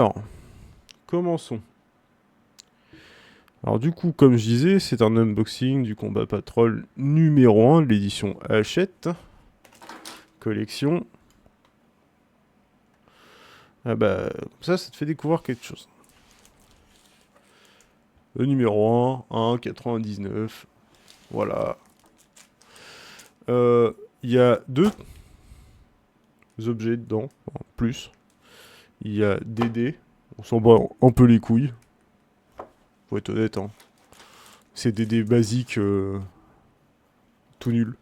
Alors, commençons. Alors du coup, comme je disais, c'est un unboxing du Combat Patrol numéro 1 de l'édition Hachette. Collection. Ah bah, ça te fait découvrir quelque chose. Le numéro 1, 1,99. Voilà. Il y a deux objets dedans, en plus. Il y a des dés. On s'en bat un peu les couilles. Faut être honnête, hein. C'est des dés basiques, tout nul.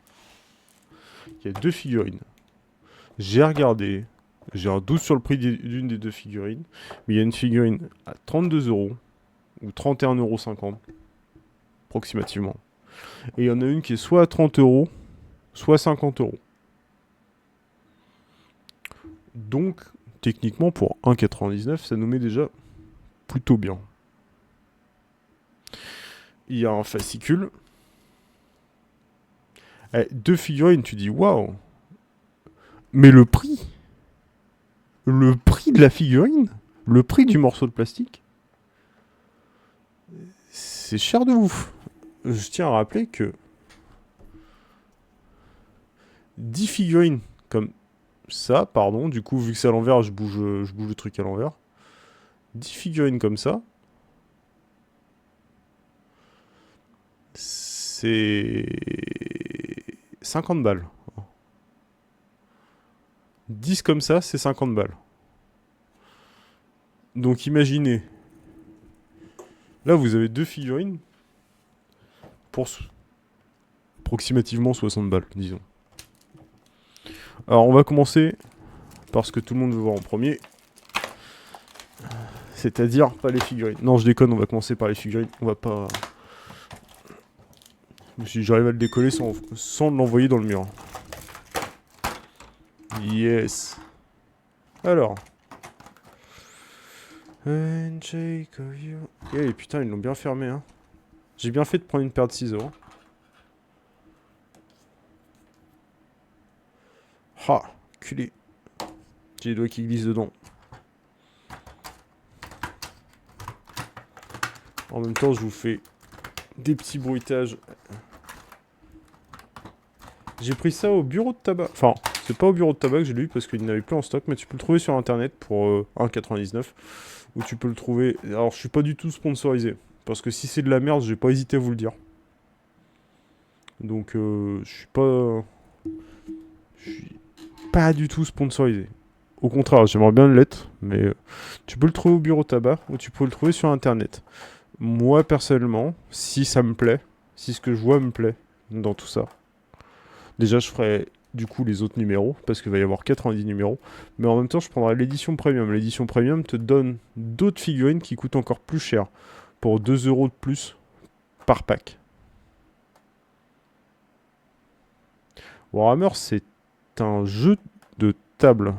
Il y a deux figurines. J'ai regardé. J'ai un doute sur le prix d'une des deux figurines. Mais il y a une figurine à 32 euros. Ou 31,50 € approximativement. Et il y en a une qui est soit à 30 euros, soit 50 euros. Donc, techniquement, pour 1,99, ça nous met déjà plutôt bien. Il y a un fascicule. Deux figurines, tu dis waouh. Mais le prix de la figurine, le prix du morceau de plastique, c'est cher de ouf. Je tiens à rappeler que 10 figurines comme ça, pardon, du coup, vu que c'est à l'envers, je bouge le truc à l'envers. 10 figurines comme ça, c'est 50 balles. 10 comme ça, c'est 50 balles. Donc imaginez, là vous avez deux figurines pour approximativement 60 balles, disons. Alors on va commencer par ce que tout le monde veut voir en premier. C'est-à-dire pas les figurines. Non, je déconne, on va commencer par les figurines. On va pas... Si j'arrive à le décoller sans l'envoyer dans le mur. Yes. Alors. Handshake of you. Eh putain, ils l'ont bien fermé, hein. J'ai bien fait de prendre une paire de ciseaux. Hein. Ha, culé. J'ai les doigts qui glissent dedans. En même temps, je vous fais des petits bruitages. J'ai pris ça au bureau de tabac. Enfin, c'est pas au bureau de tabac que j'ai lu parce qu'il n'avait plus en stock, mais tu peux le trouver sur internet pour 1,99. Ou tu peux le trouver. Alors, je suis pas du tout sponsorisé. Parce que si c'est de la merde, j'ai pas hésité à vous le dire. Donc, je suis pas. Je suis pas du tout sponsorisé. Au contraire, j'aimerais bien l'être, mais tu peux le trouver au bureau de tabac ou tu peux le trouver sur internet. Moi, personnellement, si ça me plaît, si ce que je vois me plaît dans tout ça, déjà je ferai du coup les autres numéros, parce qu'il va y avoir 90 numéros, mais en même temps je prendrai l'édition premium. L'édition premium te donne d'autres figurines qui coûtent encore plus cher, pour 2 euros de plus par pack. Warhammer, c'est un jeu de table,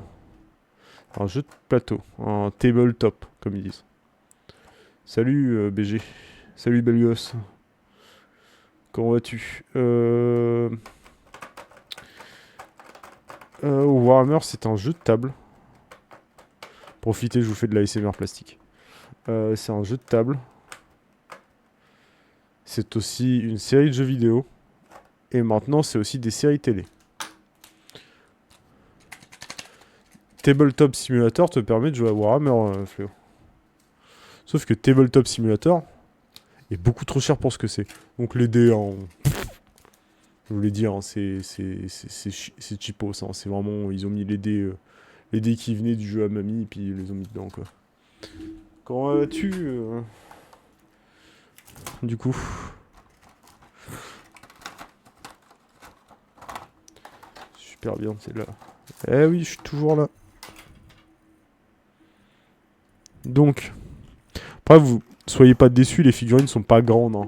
un jeu de plateau, un tabletop, comme ils disent. Salut BG, salut belle gosse. Comment vas-tu Warhammer, c'est un jeu de table. Profitez, je vous fais de la ASMR plastique. C'est un jeu de table. C'est aussi une série de jeux vidéo. Et maintenant, c'est aussi des séries télé. Tabletop Simulator te permet de jouer à Warhammer, Fléau. Sauf que Tabletop Simulator est beaucoup trop cher pour ce que c'est. Donc les dés, hein, je vous l'ai dit, hein, c'est cheapo, ça. C'est vraiment, ils ont mis les dés qui venaient du jeu à mamie, et puis ils les ont mis dedans, quoi. Comment vas-tu du coup? Super bien, c'est là. Eh oui, je suis toujours là. Donc, après, vous soyez pas déçus, les figurines sont pas grandes. Hein.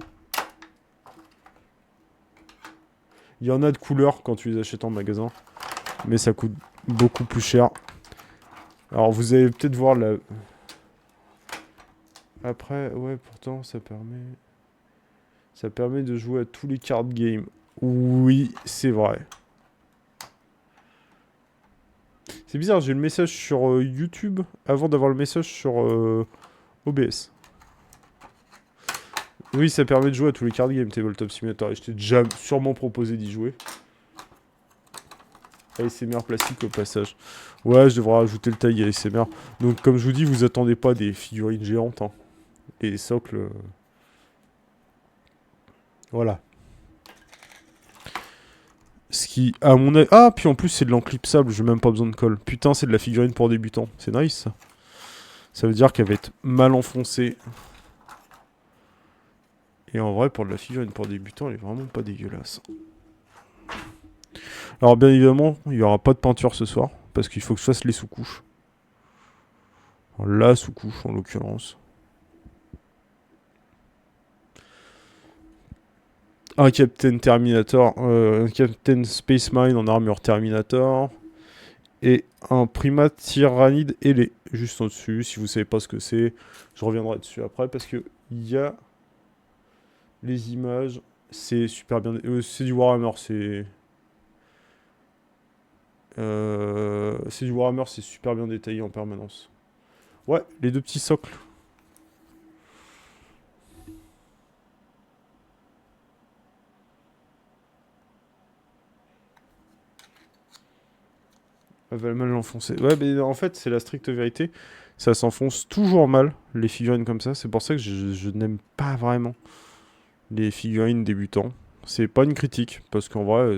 Il y en a de couleurs quand tu les achètes en magasin, mais ça coûte beaucoup plus cher. Alors, vous allez peut-être voir la... Après, ouais, pourtant, ça permet de jouer à tous les card games. Oui, c'est vrai. C'est bizarre, j'ai le message sur YouTube avant d'avoir le message sur OBS. Oui, ça permet de jouer à tous les card games, Tabletop Simulator. Et je t'ai déjà sûrement proposé d'y jouer. ASMR plastique au passage. Ouais, je devrais rajouter le tag ASMR. Donc, comme je vous dis, vous attendez pas des figurines géantes. Hein. Et les socles... Voilà. Ce qui, à mon avis... Ah, puis en plus, c'est de l'enclipsable, j'ai même pas besoin de colle. Putain, c'est de la figurine pour débutants. C'est nice, ça. Ça veut dire qu'elle va être mal enfoncée. Et en vrai, pour de la figurine pour débutants, elle est vraiment pas dégueulasse. Alors, bien évidemment, il n'y aura pas de peinture ce soir. Parce qu'il faut que je fasse les sous-couches. La sous-couche, en l'occurrence. Un Captain Terminator, un Captain Space Marine en armure Terminator. Et un Primate Tyrannide ailé, juste en dessus. Si vous savez pas ce que c'est, je reviendrai dessus après. Parce que il y a les images. C'est super bien... c'est du Warhammer, c'est... c'est du Warhammer, c'est super bien détaillé en permanence. Ouais, les deux petits socles. Elle va mal l'enfoncer. Ouais, mais en fait, c'est la stricte vérité. Ça s'enfonce toujours mal, les figurines comme ça. C'est pour ça que je n'aime pas vraiment les figurines débutants. C'est pas une critique, parce qu'en vrai...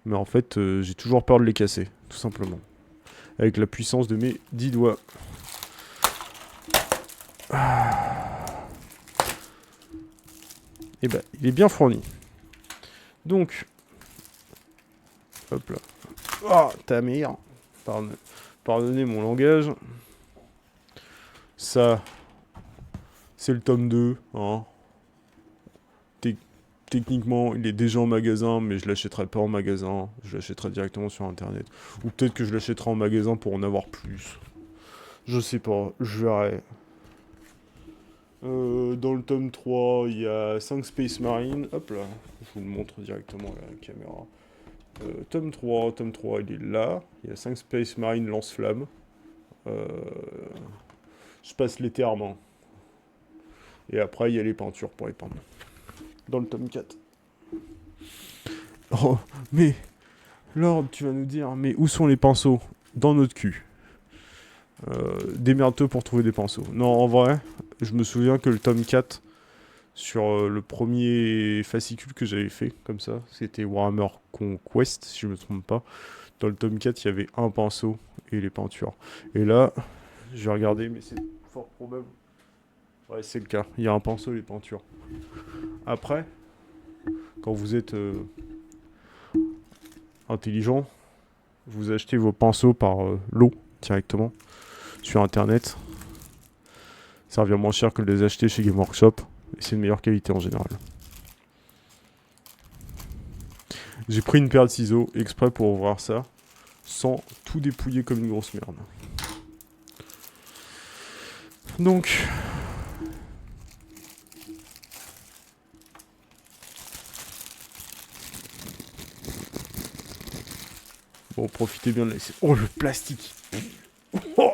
mais en fait, j'ai toujours peur de les casser, tout simplement. Avec la puissance de mes 10 doigts. Et ben, il est bien fourni. Donc... Hop là. Oh, ta mère. Pardonnez mon langage. Ça, c'est le tome 2. Hein. Techniquement, il est déjà en magasin, mais je l'achèterai pas en magasin. Je l'achèterai directement sur Internet. Ou peut-être que je l'achèterai en magasin pour en avoir plus. Je sais pas, je verrai. Dans le tome 3, il y a 5 Space Marines. Hop là, je vous le montre directement à la caméra. Tome 3, il est là. Il y a 5 Space Marines lance-flammes. Je passe les termes. Hein. Et après, il y a les peintures pour les peindre. Dans le tome 4. Oh, mais... Lord, tu vas nous dire, mais où sont les pinceaux? Dans notre cul. Démerde-toi pour trouver des pinceaux. Non, en vrai, je me souviens que le tome 4, sur le premier fascicule que j'avais fait, comme ça, c'était Warhammer Conquest, si je me trompe pas. Dans le tome 4, il y avait un pinceau et les peintures. Et là, je vais regarder, mais c'est fort probable. Ouais, c'est le cas. Il y a un pinceau et les peintures. Après, quand vous êtes intelligent, vous achetez vos pinceaux par lot directement sur internet. Ça revient moins cher que de les acheter chez Game Workshop et c'est de meilleure qualité en général. J'ai pris une paire de ciseaux exprès pour ouvrir ça sans tout dépouiller comme une grosse merde. Donc, bon, profitez bien de laisser. Oh, le plastique. Oh.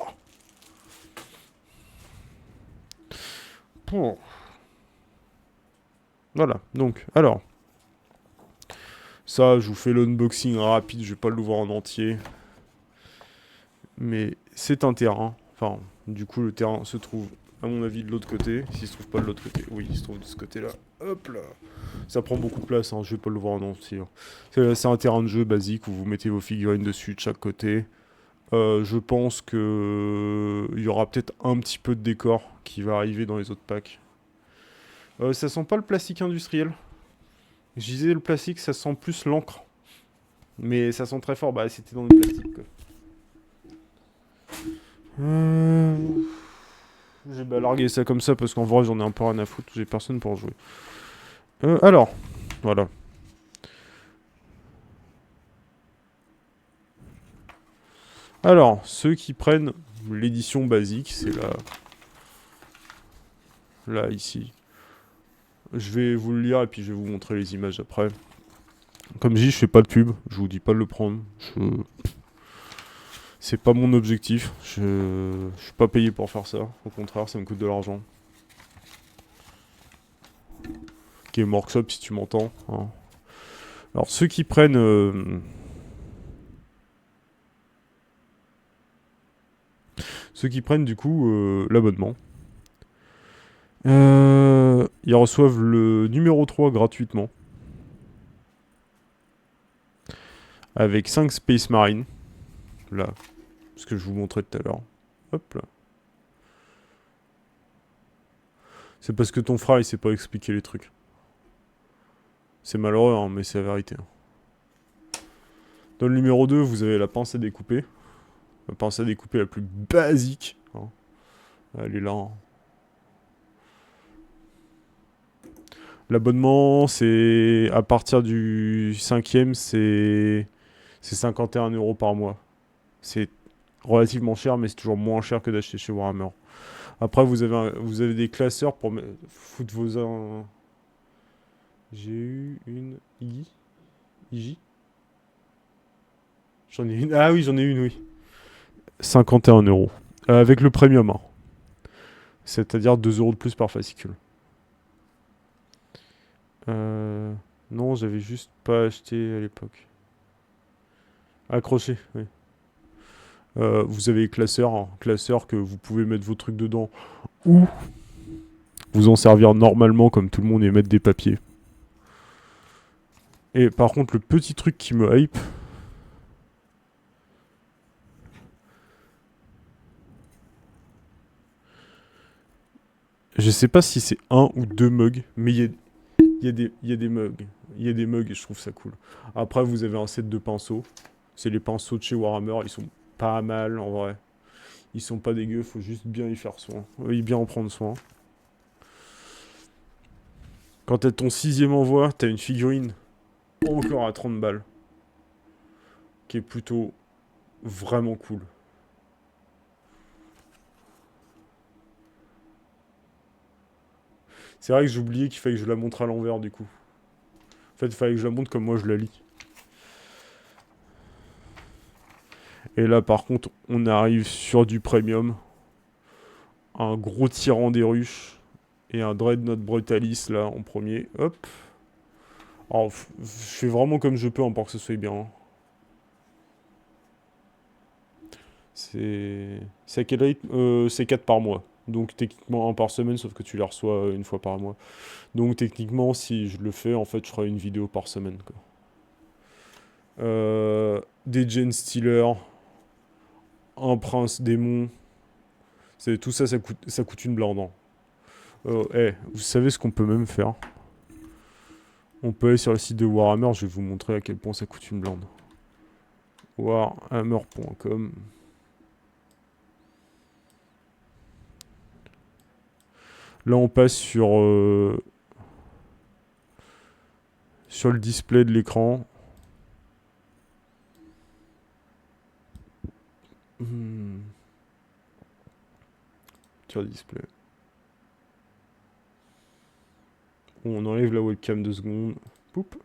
Bon. Voilà, donc, alors. Ça, je vous fais l'unboxing rapide, je vais pas l'ouvrir en entier. Mais c'est un terrain. Enfin, du coup, le terrain se trouve, à mon avis, de l'autre côté. S'il se trouve pas de l'autre côté. Oui, il se trouve de ce côté-là. Hop là. Ça prend beaucoup de place, hein. Je vais pas l'ouvrir en entier. C'est un terrain de jeu basique où vous mettez vos figurines dessus de chaque côté. Je pense que il y aura peut-être un petit peu de décor qui va arriver dans les autres packs. Ça sent pas le plastique industriel. Je disais le plastique, ça sent plus l'encre. Mais ça sent très fort. Bah, c'était dans le plastique, quoi. J'ai largué ça comme ça parce qu'en vrai, j'en ai un peu rien à foutre. J'ai personne pour jouer. Alors, voilà. Alors, ceux qui prennent l'édition basique, c'est là. Là, ici. Je vais vous le lire et puis je vais vous montrer les images après. Comme je dis, je fais pas de pub. Je vous dis pas de le prendre. C'est pas mon objectif. Je suis pas payé pour faire ça. Au contraire, ça me coûte de l'argent. Game Workshop, si tu m'entends. Hein. Alors, ceux qui prennent... ceux qui prennent, du coup, l'abonnement. Ils reçoivent le numéro 3 gratuitement. Avec 5 Space Marines. Là. Ce que je vous montrais tout à l'heure. Hop là. C'est parce que ton frère, il sait pas expliquer les trucs. C'est malheureux, hein, mais c'est la vérité. Dans le numéro 2, vous avez la pince à découper. La pince à découper la plus basique. Hein. Elle est là. Hein. L'abonnement, c'est... À partir du 5e, c'est 51 € par mois. C'est relativement cher, mais c'est toujours moins cher que d'acheter chez Warhammer. Après, vous avez des classeurs pour foutre vos... J'ai eu une IJ. J'en ai une. Ah oui, j'en ai une, oui. 51 €. Avec le premium. Hein. C'est-à-dire 2 € de plus par fascicule. Non, j'avais juste pas acheté à l'époque. Accroché, oui. Vous avez les classeurs. Hein. Classeurs que vous pouvez mettre vos trucs dedans. Ou vous en servir normalement comme tout le monde et mettre des papiers. Et par contre, le petit truc qui me hype... Je sais pas si c'est 1 ou 2 mugs, mais il y a des mugs. Il y a des mugs et je trouve ça cool. Après, vous avez un set de pinceaux. C'est les pinceaux de chez Warhammer. Ils sont pas mal, en vrai. Ils sont pas dégueux, faut juste bien y faire soin. Oui, bien en prendre soin. Quand t'as ton 6e envoi, t'as une figurine encore à 30 balles. Qui est plutôt vraiment cool. C'est vrai que j'ai oublié qu'il fallait que je la montre à l'envers du coup. En fait, il fallait que je la montre comme moi je la lis. Et là, par contre, on arrive sur du premium. Un gros tyran des ruches. Et un Dreadnought Brutalis, là, en premier. Hop. Alors, je fais vraiment comme je peux, hein, pour que ce soit bien. Hein. C'est à quel rythme c'est 4 par mois. Donc, techniquement, 1 par semaine, sauf que tu les reçois une fois par mois. Donc, techniquement, si je le fais, en fait, je ferai une vidéo par semaine, quoi. Des Gen Stealer. Un prince démon. Tout ça, ça coûte une blinde. Hein. Vous savez ce qu'on peut même faire? On peut aller sur le site de Warhammer, je vais vous montrer à quel point ça coûte une blinde. Warhammer.com. Là, on passe sur le display de l'écran. Sur le display. Bon, on enlève la webcam 2 secondes. Poup.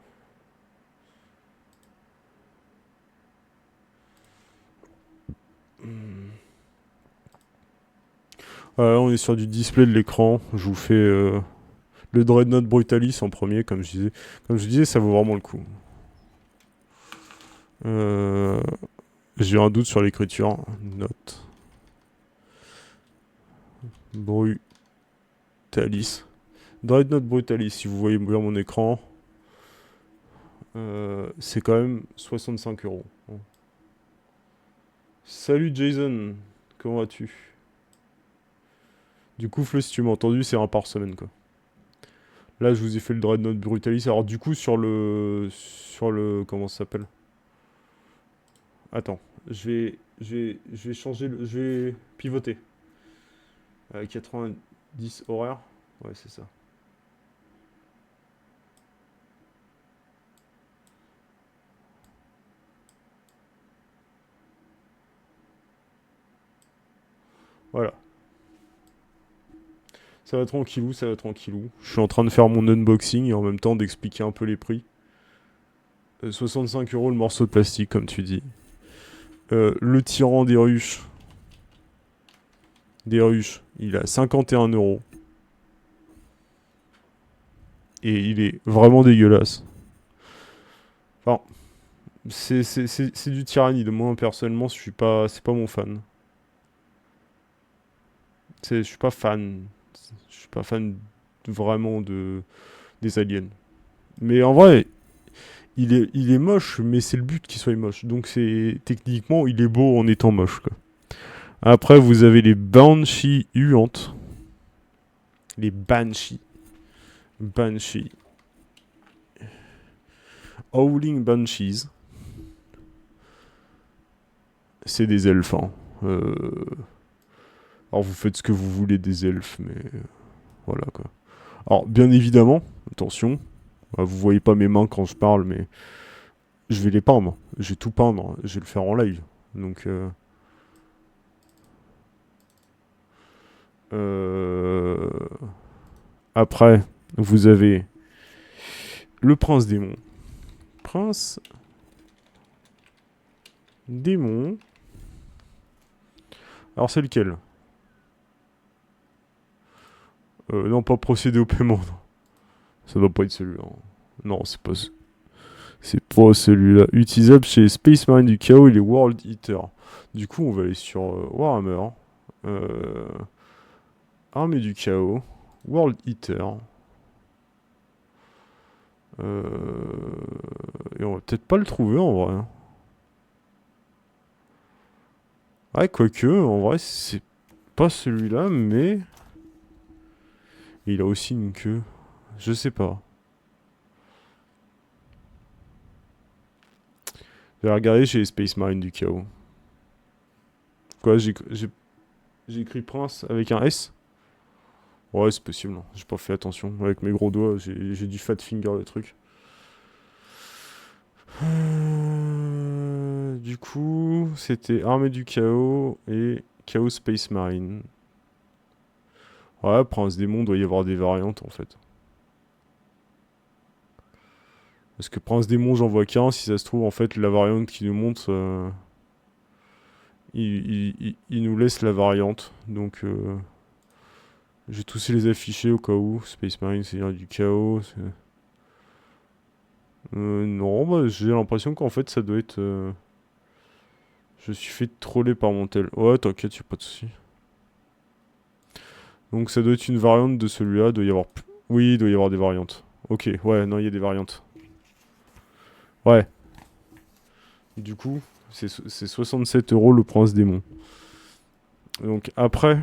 On est sur du display de l'écran. Je vous fais le Dreadnought Brutalis en premier, comme je disais. Comme je disais, ça vaut vraiment le coup. J'ai un doute sur l'écriture. Note. Brutalis. Dreadnought Brutalis, si vous voyez bien mon écran. C'est quand même 65 €. Salut Jason, comment vas-tu? Du coup, Fleu, si tu m'as entendu, c'est 1 par semaine, quoi. Là, je vous ai fait le Dreadnought Brutalis. Alors, du coup, sur le... Comment ça s'appelle? Attends, je vais changer le... Je vais pivoter. 90 horaires. Ouais, c'est ça. Voilà. Ça va tranquillou, ça va tranquillou. Je suis en train de faire mon unboxing et en même temps d'expliquer un peu les prix. 65 € le morceau de plastique, comme tu dis. Le tyran des ruches. Des ruches. Il a 51 euros. Et il est vraiment dégueulasse. Enfin, c'est du tyrannide. Moi, personnellement, je suis pas, c'est pas mon fan. Je suis pas fan. Je suis pas fan vraiment des aliens. Mais en vrai, il est moche, mais c'est le but qu'il soit moche. Donc c'est techniquement, il est beau en étant moche, quoi. Après, vous avez les Banshees huantes. Les Banshees. Banshee. Howling Banshees. C'est des elfes, hein. Alors vous faites ce que vous voulez des elfes, mais voilà, quoi. Alors bien évidemment, attention, vous voyez pas mes mains quand je parle, mais je vais les peindre. Je vais tout peindre. Je vais le faire en live. Donc euh, après, vous avez le prince démon. Prince démon. Alors c'est lequel? Non, pas procéder au paiement. Non. Ça doit pas être celui-là. Non, c'est pas celui-là. Utilisable chez Space Marine du Chaos et les World Eater. Du coup, on va aller sur Warhammer. Euh, Armée du Chaos. World Eater. Et on va peut-être pas le trouver en vrai. Ouais, quoique, en vrai, c'est pas celui-là, mais il a aussi une queue. Je sais pas. Je vais regarder chez les Space Marine du Chaos. Quoi, j'ai écrit Prince avec un S? Ouais, c'est possible. Hein. J'ai pas fait attention. Avec mes gros doigts, j'ai du fat finger le truc. Du coup, c'était Armée du Chaos et Chaos Space Marine. Ouais, Prince Démon, doit y avoir des variantes en fait. Parce que Prince Démon, j'en vois qu'un. Si ça se trouve, en fait, la variante qui nous montre, il nous laisse la variante. Donc, je vais tous les afficher au cas où. Space Marine, c'est du chaos. Non, bah, j'ai l'impression qu'en fait, ça doit être. Je suis fait troller par mon tel. Ouais, t'inquiète, y'a pas de soucis. Donc, ça doit être une variante de celui-là. Doit y avoir. Oui, il doit y avoir des variantes. Ok, ouais, non, il y a des variantes. Ouais. Du coup, c'est 67 euros le prince démon. Donc, après,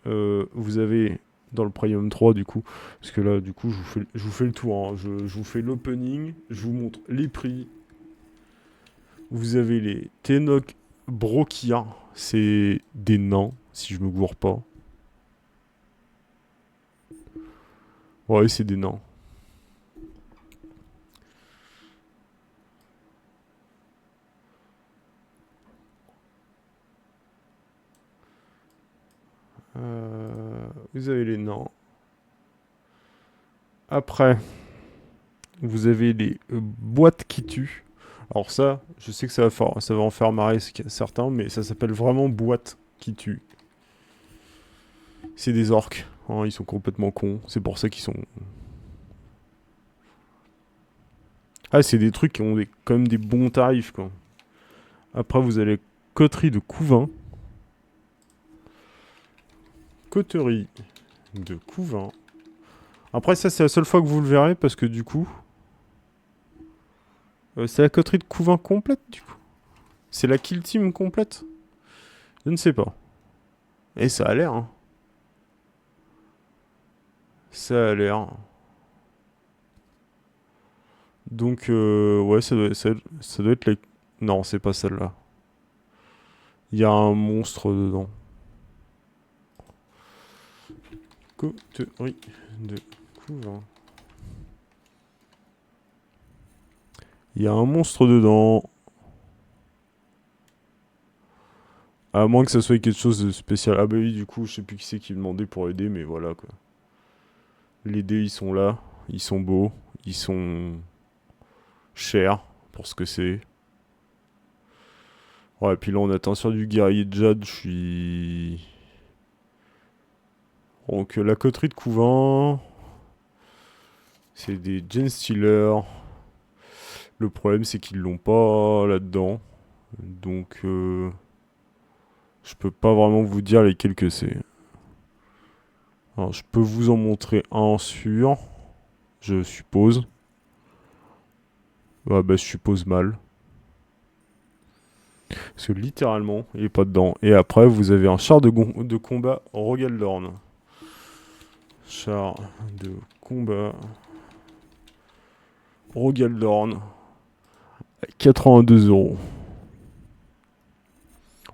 vous avez dans le Premium 3 du coup, parce que là du coup je vous fais le tour, hein. Je vous fais l'opening, je vous montre les prix. Vous avez les Tenok Brokia, c'est des nains, si je me gourre pas. Ouais, c'est des nains. Vous avez les nains. Après, vous avez les boîtes qui tuent. Alors ça, je sais que ça va en faire marrer certains, mais ça s'appelle vraiment boîte qui tue. C'est des orques, hein, ils sont complètement cons. C'est pour ça qu'ils sont. Ah, c'est des trucs qui ont quand même des bons tarifs, quoi. Après, vous avez coterie de Couvin. Coterie de Couvin. Après, ça, c'est la seule fois que vous le verrez, parce que du coup... c'est la coterie de Couvin complète, du coup. C'est la kill team complète. Je ne sais pas. Et ça a l'air, hein. Ça a l'air. Donc, ouais, ça doit être la... Non, c'est pas celle-là. Il y a un monstre dedans. Coterie de Couvin. Il y a un monstre dedans. À moins que ça soit quelque chose de spécial. Ah bah oui, du coup, je sais plus qui c'est qui demandait pour aider, mais voilà, quoi. Les dés, ils sont là. Ils sont beaux. Ils sont chers pour ce que c'est. Ouais, et puis là, on atteint sur du guerrier de Jade. Je suis... Donc, la coterie de Couvin... C'est des Gen Stealers. Le problème, c'est qu'ils l'ont pas là-dedans. Donc, je peux pas vraiment vous dire lesquels que c'est. Alors, je peux vous en montrer un sûr, je suppose. Ah bah, je suppose mal. Parce que littéralement, il est pas dedans. Et après, vous avez un char de combat Rogaldorn. Char de combat Rogaldorn. 82 euros.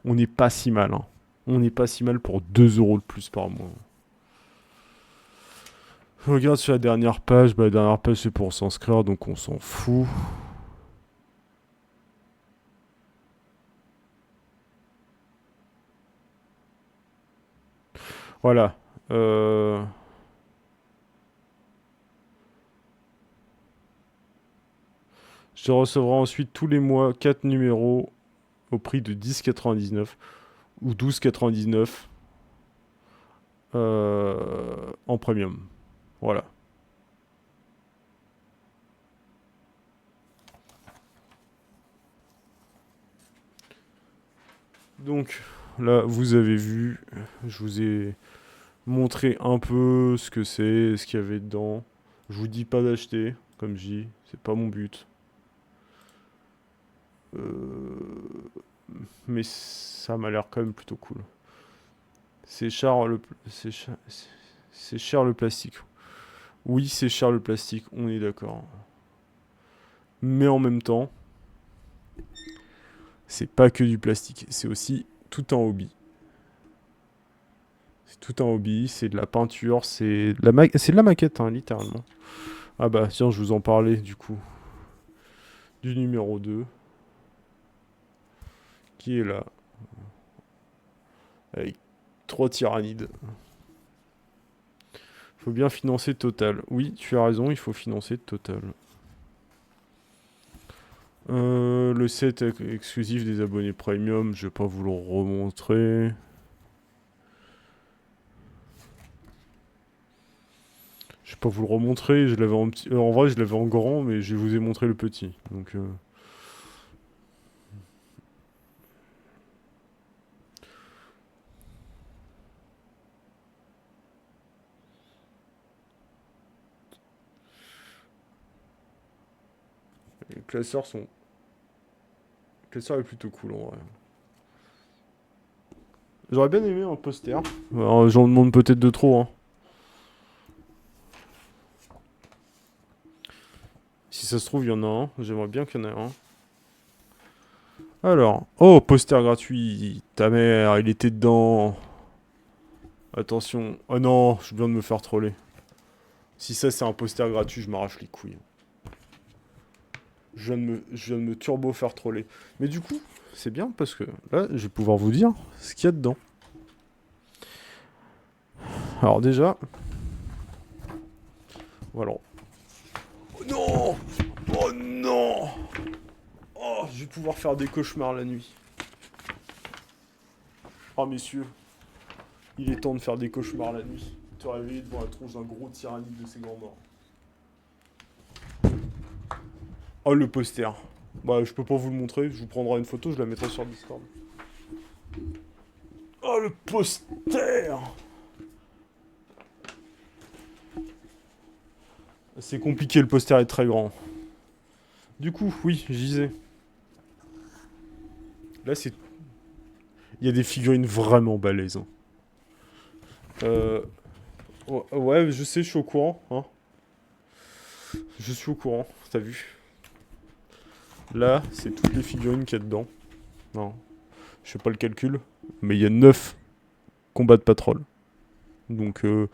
On n'est pas si mal. Hein. On n'est pas si mal pour 2 euros de plus par mois. Je regarde sur la dernière page. Bah, la dernière page, c'est pour s'inscrire, donc on s'en fout. Voilà. Je recevrai ensuite tous les mois 4 numéros au prix de 10,99 ou 12,99 en premium. Voilà. Donc là, vous avez vu, je vous ai montré un peu ce que c'est, ce qu'il y avait dedans. Je vous dis pas d'acheter, comme je dis, c'est pas mon but. Mais ça m'a l'air quand même plutôt cool. C'est cher c'est cher le plastique. Oui, c'est cher le plastique, on est d'accord. Mais en même temps, c'est pas que du plastique, c'est aussi tout un hobby. C'est tout un hobby, c'est de la peinture, c'est de la maquette, hein, littéralement. Ah bah tiens, je vous en parlais du coup. Du numéro 2, qui est là, avec 3 tyrannides. Faut bien financer Total. Oui, tu as raison, il faut financer Total. Le set exclusif des abonnés premium, je vais pas vous le remontrer. Je vais pas vous le remontrer, je l'avais en petit. En vrai, je l'avais en grand, mais je vous ai montré le petit. Donc, les classeurs sont. Le classeur est plutôt cool en vrai. J'aurais bien aimé un poster. J'en demande peut-être de trop, hein. Si ça se trouve, il y en a un. J'aimerais bien qu'il y en ait un. Alors, oh, poster gratuit. Ta mère, il était dedans. Attention. Oh non, je viens de me faire troller. Si ça c'est un poster gratuit, je m'arrache les couilles. Je viens de me turbo faire troller. Mais du coup, c'est bien parce que là, je vais pouvoir vous dire ce qu'il y a dedans. Alors déjà, voilà. Oh non! Oh non! Oh, je vais pouvoir faire des cauchemars la nuit. Oh messieurs, il est temps de faire des cauchemars la nuit. Te réveiller devant la tronche d'un gros tyrannide de ses grands morts. Oh le poster. Bah je peux pas vous le montrer, je vous prendrai une photo, je la mettrai sur Discord. Oh le poster! C'est compliqué, le poster est très grand. Du coup, oui, je disais. Là, c'est. Il y a des figurines vraiment balèzes. Hein. Ouais, je sais, je suis au courant. Hein. Je suis au courant, t'as vu. Là, c'est toutes les figurines qu'il y a dedans. Non, je fais pas le calcul. Mais il y a 9 combats de patrol. Donc, il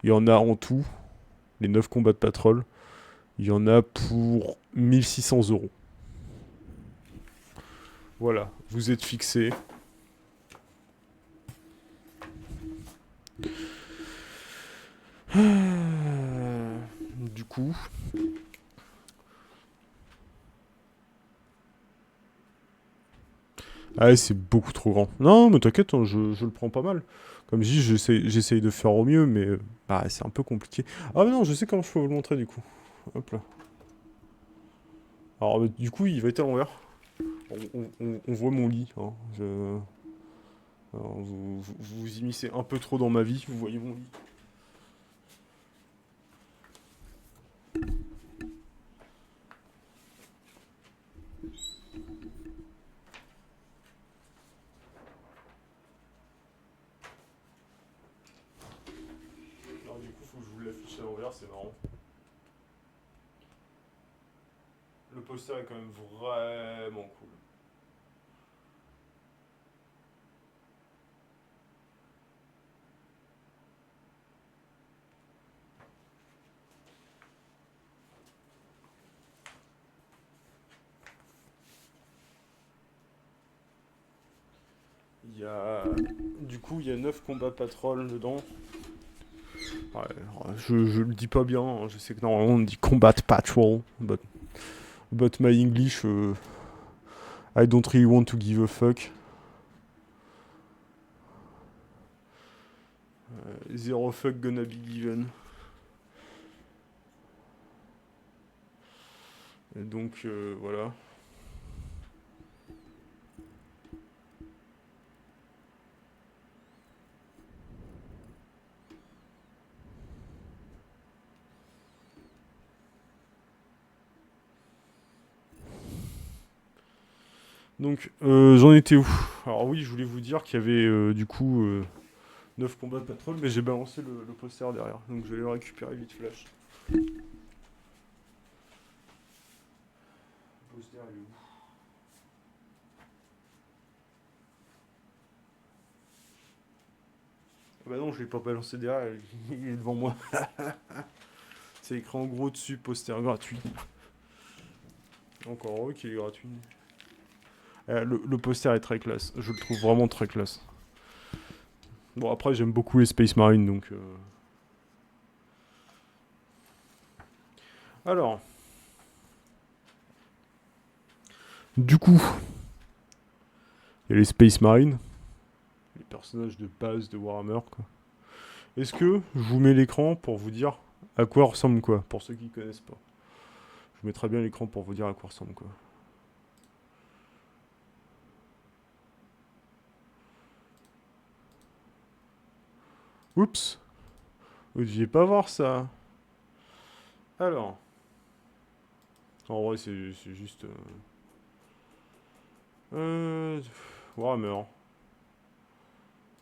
y en a en tout. Les 9 combats de patrol. Il y en a pour 1600 euros. Voilà, vous êtes fixés. Du coup. Ah ouais, c'est beaucoup trop grand. Non, mais t'inquiète, hein, je le prends pas mal. Comme je dis, j'essaye de faire au mieux, mais bah, c'est un peu compliqué. Ah mais non, je sais comment je peux vous le montrer du coup. Hop là. Alors du coup, il va être à l'envers. On voit mon lit. Hein. Alors, vous immiscez un peu trop dans ma vie, vous voyez mon lit. Alors du coup, faut que je vous l'affiche à l'envers, c'est marrant. Le poster est quand même vraiment cool. Il y a... Du coup, il y a 9 combats patrol dedans. Ouais, alors, je le dis pas bien, hein, je sais que normalement on dit combat patrol, but my English, I don't really want to give a fuck. Zero fuck gonna be given. Et donc voilà. Donc j'en étais où? Alors oui, je voulais vous dire qu'il y avait du coup 9 combats de patrol, mais j'ai balancé le poster derrière. Donc je vais le récupérer vite flash. Le poster il est où? Ah bah non, je l'ai pas balancé derrière, il est devant moi. C'est écrit en gros dessus, poster gratuit. Encore heureux qu'il est gratuit. Le poster est très classe, je le trouve vraiment très classe. Bon après j'aime beaucoup les Space Marines donc... Alors, du coup, il y a les Space Marines, les personnages de base de Warhammer quoi. Est-ce que je vous mets l'écran pour vous dire à quoi ressemble quoi, pour ceux qui connaissent pas? Je mettrai bien l'écran pour vous dire à quoi ressemble quoi. Oups, vous deviez pas voir ça. Alors, en vrai c'est juste... Euh, Warhammer,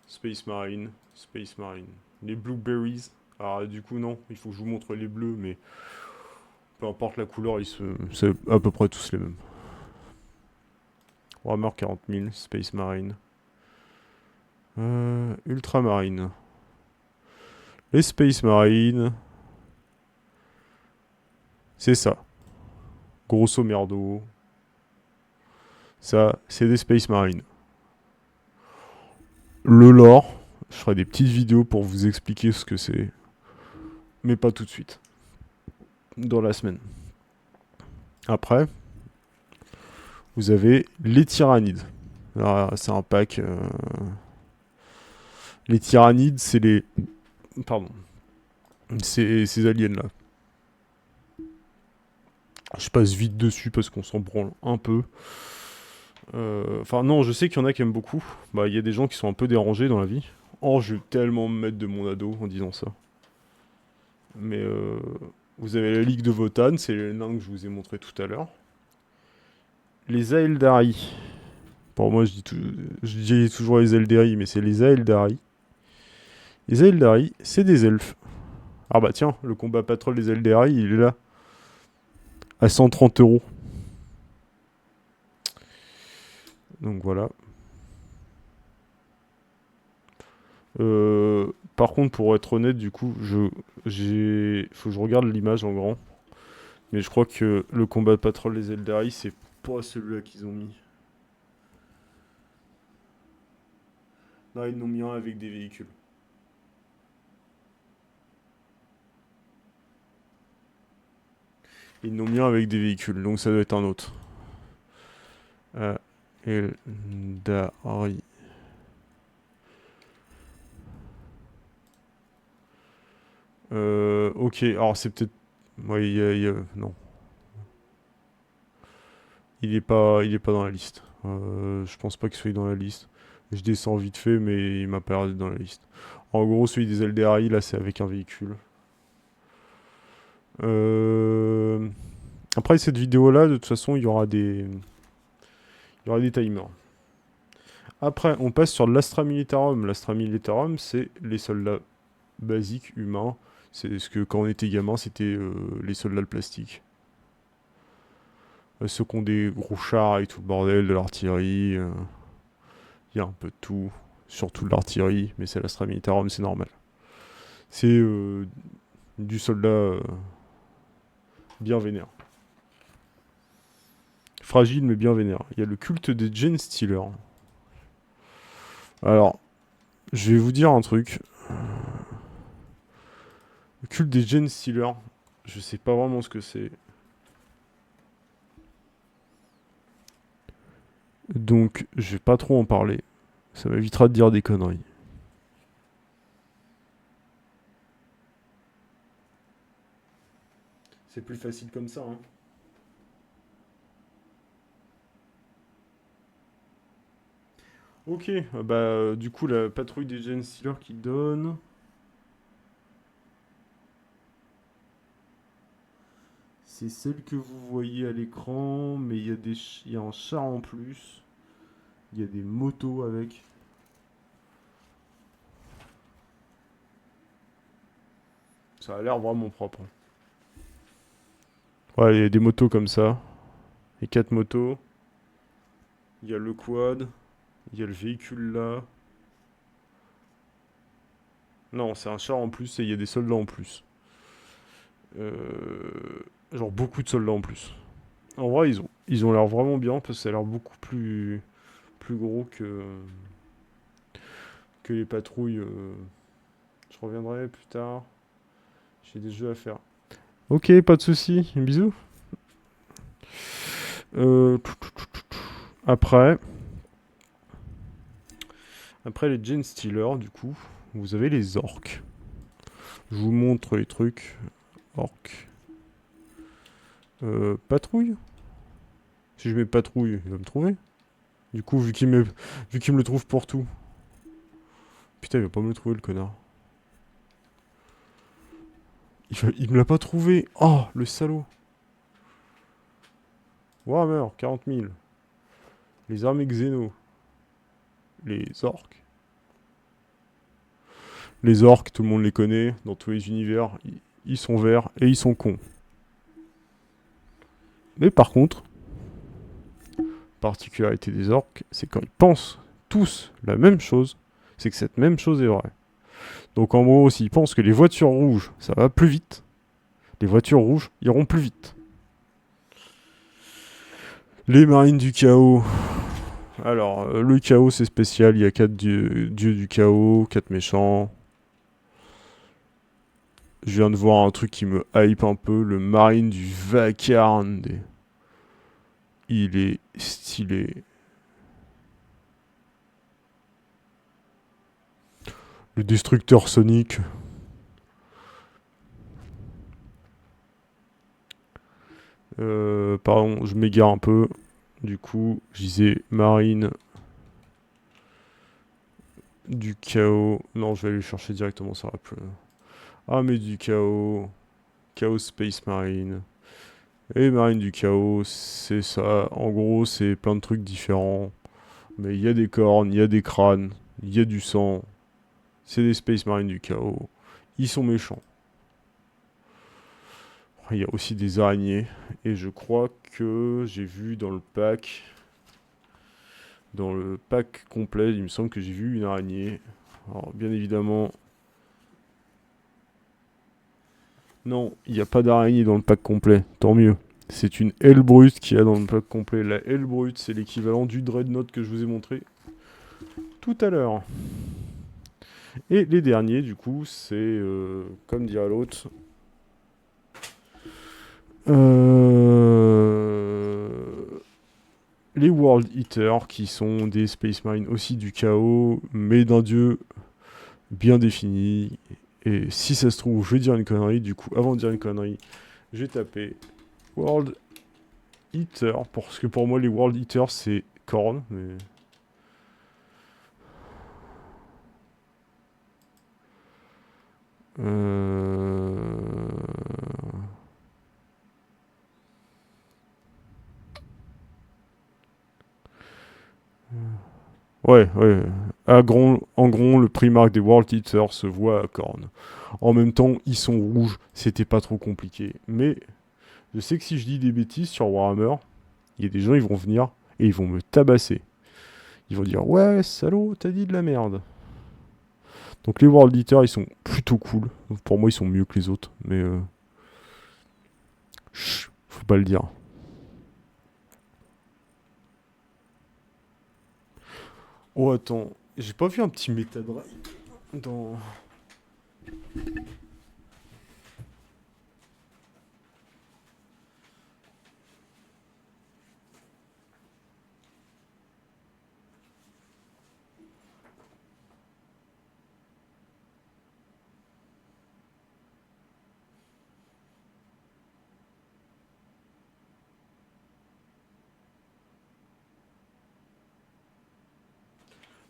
Space Marine, Space Marine. Les Blueberries. Alors du coup non, il faut que je vous montre les bleus, mais peu importe la couleur, c'est à peu près tous les mêmes. Warhammer 40 000, Space Marine. Ultramarine. Les Space Marines. C'est ça. Grosso merdo. Ça, c'est des Space Marines. Le lore, je ferai des petites vidéos pour vous expliquer ce que c'est. Mais pas tout de suite. Dans la semaine. Après, vous avez les Tyrannides. Alors, c'est un pack. Les Tyrannides, c'est les. Pardon. Ces aliens-là. Je passe vite dessus parce qu'on s'en branle un peu. Enfin, non, je sais qu'il y en a qui aiment beaucoup. Bah, il y a des gens qui sont un peu dérangés dans la vie. Oh, je vais tellement me mettre de mon ado en disant ça. Mais vous avez la Ligue de Votan, c'est les nains que je vous ai montré tout à l'heure. Les Aeldari. Pour moi, je dis toujours les Eldari, mais c'est les Aeldari. Les Aeldari, c'est des elfes. Ah bah tiens, le combat patrol des Eldari, il est là. À 130 euros. Donc voilà. Par contre, pour être honnête, du coup, faut que je regarde l'image en grand. Mais je crois que le combat de patrol des Eldari, c'est pas celui-là qu'ils ont mis. Non, ils n'ont mis un avec des véhicules. Ils n'ont mis un avec des véhicules, donc ça doit être un autre. Euh, Eldari. Ok, alors c'est peut-être... Ouais, non. Il est pas dans la liste. Je pense pas qu'il soit dans la liste. Je descends vite fait, mais il m'a pas l'air d'être dans la liste. En gros, celui des Eldari, là, c'est avec un véhicule. Euh... Après cette vidéo-là, de toute façon, il y aura des timers. Après, on passe sur l'Astra Militarum. L'Astra Militarum, c'est les soldats basiques humains. C'est ce que quand on était gamin, c'était les soldats de plastique. Ceux qui ont des gros chars et tout le bordel, de l'artillerie. Il y a un peu de tout. Surtout de l'artillerie, mais c'est l'Astra Militarum, c'est normal. C'est du soldat bien vénère. Fragile mais bien vénère. Il y a le culte des Gen Stealers. Alors, je vais vous dire un truc. Le culte des Gen Stealers, je sais pas vraiment ce que c'est. Donc, je vais pas trop en parler. Ça m'évitera de dire des conneries. C'est plus facile comme ça, hein. Ok, du coup, la patrouille des Gen Stealers qui donne. C'est celle que vous voyez à l'écran, mais il y a un char en plus. Il y a des motos avec. Ça a l'air vraiment propre. Ouais, il y a des motos comme ça. Et 4 motos. Il y a le quad. Il y a le véhicule là. Non, c'est un char en plus et il y a des soldats en plus. Genre beaucoup de soldats en plus. En vrai, ils ont l'air vraiment bien parce que ça a l'air beaucoup plus gros que les patrouilles. Je reviendrai plus tard. J'ai des jeux à faire. Ok, pas de soucis. Bisous. Euh, Après, après les Gen Stealers, du coup, vous avez les orques. Je vous montre les trucs. Orques. Patrouille. Si je mets patrouille, il va me trouver. Du coup, vu qu'il me le trouve pour tout. Putain, il va pas me le trouver, le connard. Il me l'a pas trouvé. Oh, le salaud. Warhammer, 40 000. Les armées Xeno. Les orques. Les orques, tout le monde les connaît. Dans tous les univers, ils sont verts et ils sont cons. Mais par contre, particularité des orques, c'est quand ils pensent tous la même chose, c'est que cette même chose est vraie. Donc en gros, s'ils pensent que les voitures rouges, ça va plus vite, les voitures rouges iront plus vite. Les marines du chaos. Alors, le chaos c'est spécial, il y a 4 dieux du chaos, 4 méchants. Je viens de voir un truc qui me hype un peu, le marine du vacarme. Il est stylé. Le destructeur sonique. Pardon, je m'égare un peu. Du coup, je disais marine du chaos. Non, je vais aller chercher directement, ça va plus. Ah, mais du chaos. Chaos Space Marine. Et marine du chaos, c'est ça. En gros, c'est plein de trucs différents. Mais il y a des cornes, il y a des crânes, il y a du sang. C'est des Space Marines du chaos. Ils sont méchants. Il y a aussi des araignées. Et je crois que j'ai vu dans le pack. Dans le pack complet, il me semble que j'ai vu une araignée. Alors, bien évidemment. Non, il n'y a pas d'araignée dans le pack complet. Tant mieux. C'est une aile brute qu'il y a dans le pack complet. La aile brute, c'est l'équivalent du Dreadnought que je vous ai montré tout à l'heure. Et les derniers, du coup, c'est, comme dirait l'autre, les World Eaters, qui sont des Space Marines aussi du chaos, mais d'un dieu bien défini. Et si ça se trouve, je vais dire une connerie. Du coup, avant de dire une connerie, je vais taper World Eater, parce que pour moi, les World Eaters, c'est Korn, mais... Ouais, ouais. En gros, le primarque des World Eaters se voit à Korn. En même temps, ils sont rouges, c'était pas trop compliqué. Mais je sais que si je dis des bêtises sur Warhammer, il y a des gens, ils vont venir et ils vont me tabasser. Ils vont dire, ouais, salaud, t'as dit de la merde. Donc les World Eaters, ils sont plutôt cool. Pour moi, ils sont mieux que les autres. Mais chut, faut pas le dire. Oh, attends, j'ai pas vu un petit métadrive dans...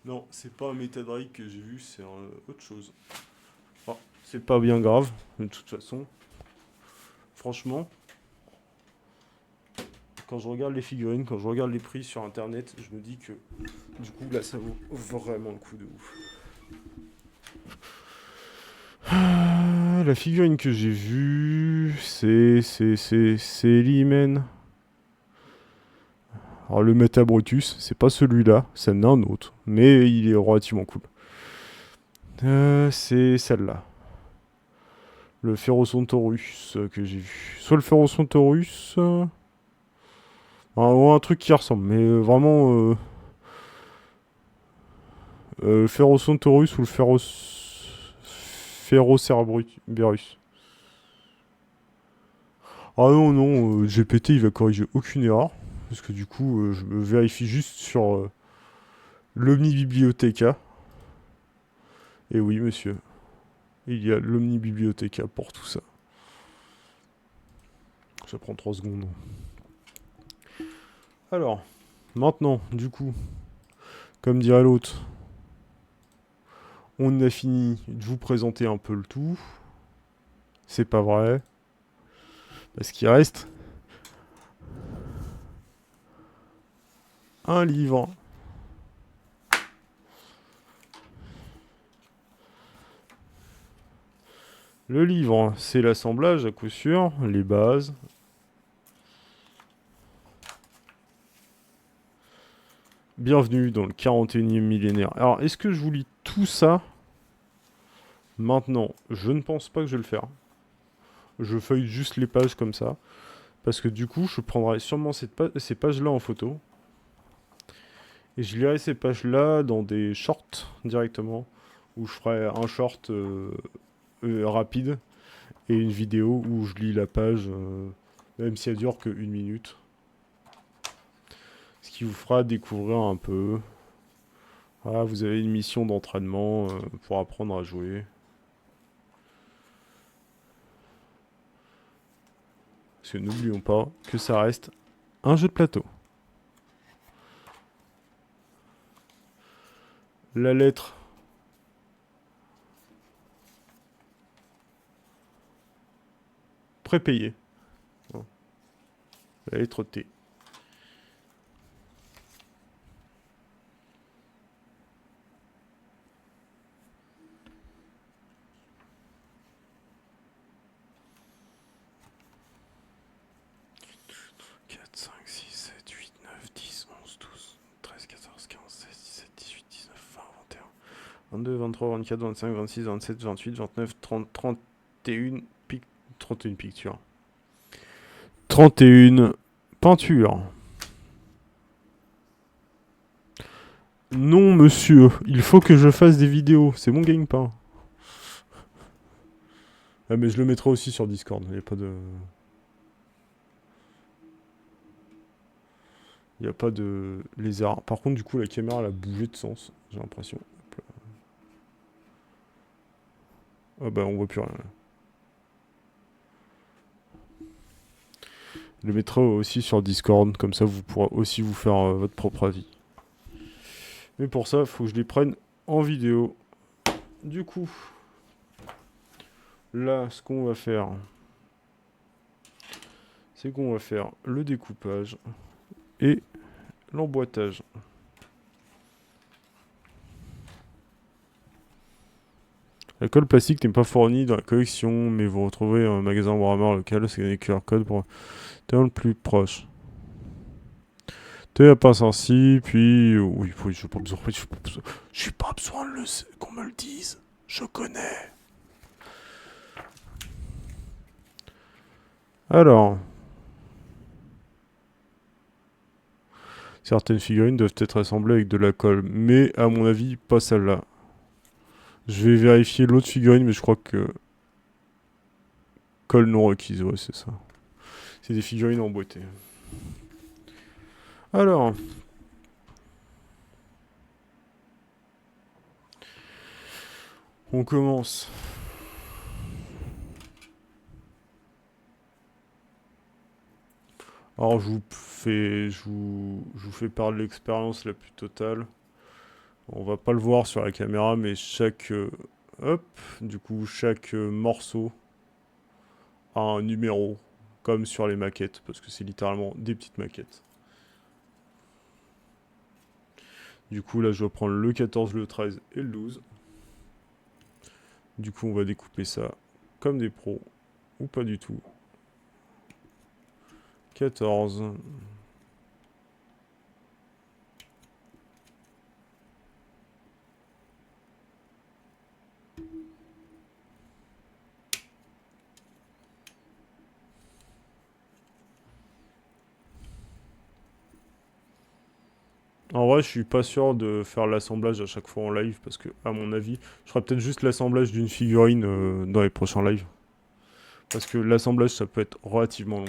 Non, c'est pas un métadrive que j'ai vu, c'est autre chose. Oh, c'est pas bien grave, de toute façon. Franchement, quand je regarde les figurines, quand je regarde les prix sur internet, je me dis que du coup là ça vaut vraiment le coup de ouf. La figurine que j'ai vue, c'est Elimen. Alors le Metabrutus, c'est pas celui-là, c'est un autre, mais il est relativement cool. C'est celle-là. Le Ferrocentaurus que j'ai vu. Soit le Ferrocentaurus, ou un truc qui ressemble, mais vraiment le Ferrocentaurus ou le Ferrocerberus. Ah non, non, GPT il va corriger aucune erreur. Parce que du coup, je me vérifie juste sur l'Omnibibliotheca. Et oui, monsieur, il y a l'Omnibibliotheca pour tout ça. Ça prend 3 secondes. Alors, maintenant, du coup, comme dirait l'autre, on a fini de vous présenter un peu le tout. C'est pas vrai. Parce qu'il reste un livre. Le livre, c'est l'assemblage à coup sûr, les bases. Bienvenue dans le 41e millénaire. Alors, est-ce que je vous lis tout ça maintenant? Je ne pense pas que je vais le faire. Je feuille juste les pages comme ça. Parce que du coup, je prendrai sûrement ces pages-là en photo. Et je lirai ces pages-là dans des shorts directement. Où je ferai un short rapide et une vidéo où je lis la page, même si elle dure que 1 minute. Ce qui vous fera découvrir un peu. Voilà, vous avez une mission d'entraînement pour apprendre à jouer. Parce que n'oublions pas que ça reste un jeu de plateau. La lettre prépayée. La lettre T. Vingt-deux, 23, 24, 25, 26, 27, 28, 29, 30, 31 pictures. 31 peintures. Non, monsieur, il faut que je fasse des vidéos. C'est mon gagne-pain. Ah, mais je le mettrai aussi sur Discord. Il Il n'y a pas de lézard. Par contre, du coup, la caméra, elle a bougé de sens, j'ai l'impression. Hop là. Ah bah, on voit plus rien. Là. Je le mettrai aussi sur Discord, comme ça vous pourrez aussi vous faire votre propre avis. Mais pour ça, il faut que je les prenne en vidéo. Du coup, là, ce qu'on va faire, c'est qu'on va faire le découpage et l'emboîtage. La colle plastique n'est pas fournie dans la collection, mais vous retrouverez un magasin Warhammer local, c'est des QR codes pour être le plus proche. T'es la pince ainsi, puis... Oui, je n'ai pas besoin, j'ai pas besoin qu'on me le dise. Je connais. Alors... Certaines figurines doivent être assemblées avec de la colle, mais à mon avis, pas celle-là. Je vais vérifier l'autre figurine, mais je crois que... Colle non requise, ouais, c'est ça. C'est des figurines emboîtées. Alors... On commence. Alors je vous fais part de l'expérience la plus totale. On va pas le voir sur la caméra, mais chaque chaque morceau a un numéro, comme sur les maquettes, parce que c'est littéralement des petites maquettes. Du coup là je dois prendre le 14, le 13 et le 12. Du coup on va découper ça comme des pros, ou pas du tout. 14. En vrai, je suis pas sûr de faire l'assemblage à chaque fois en live parce que, à mon avis, je ferai peut-être juste l'assemblage d'une figurine dans les prochains lives. Parce que l'assemblage, ça peut être relativement long.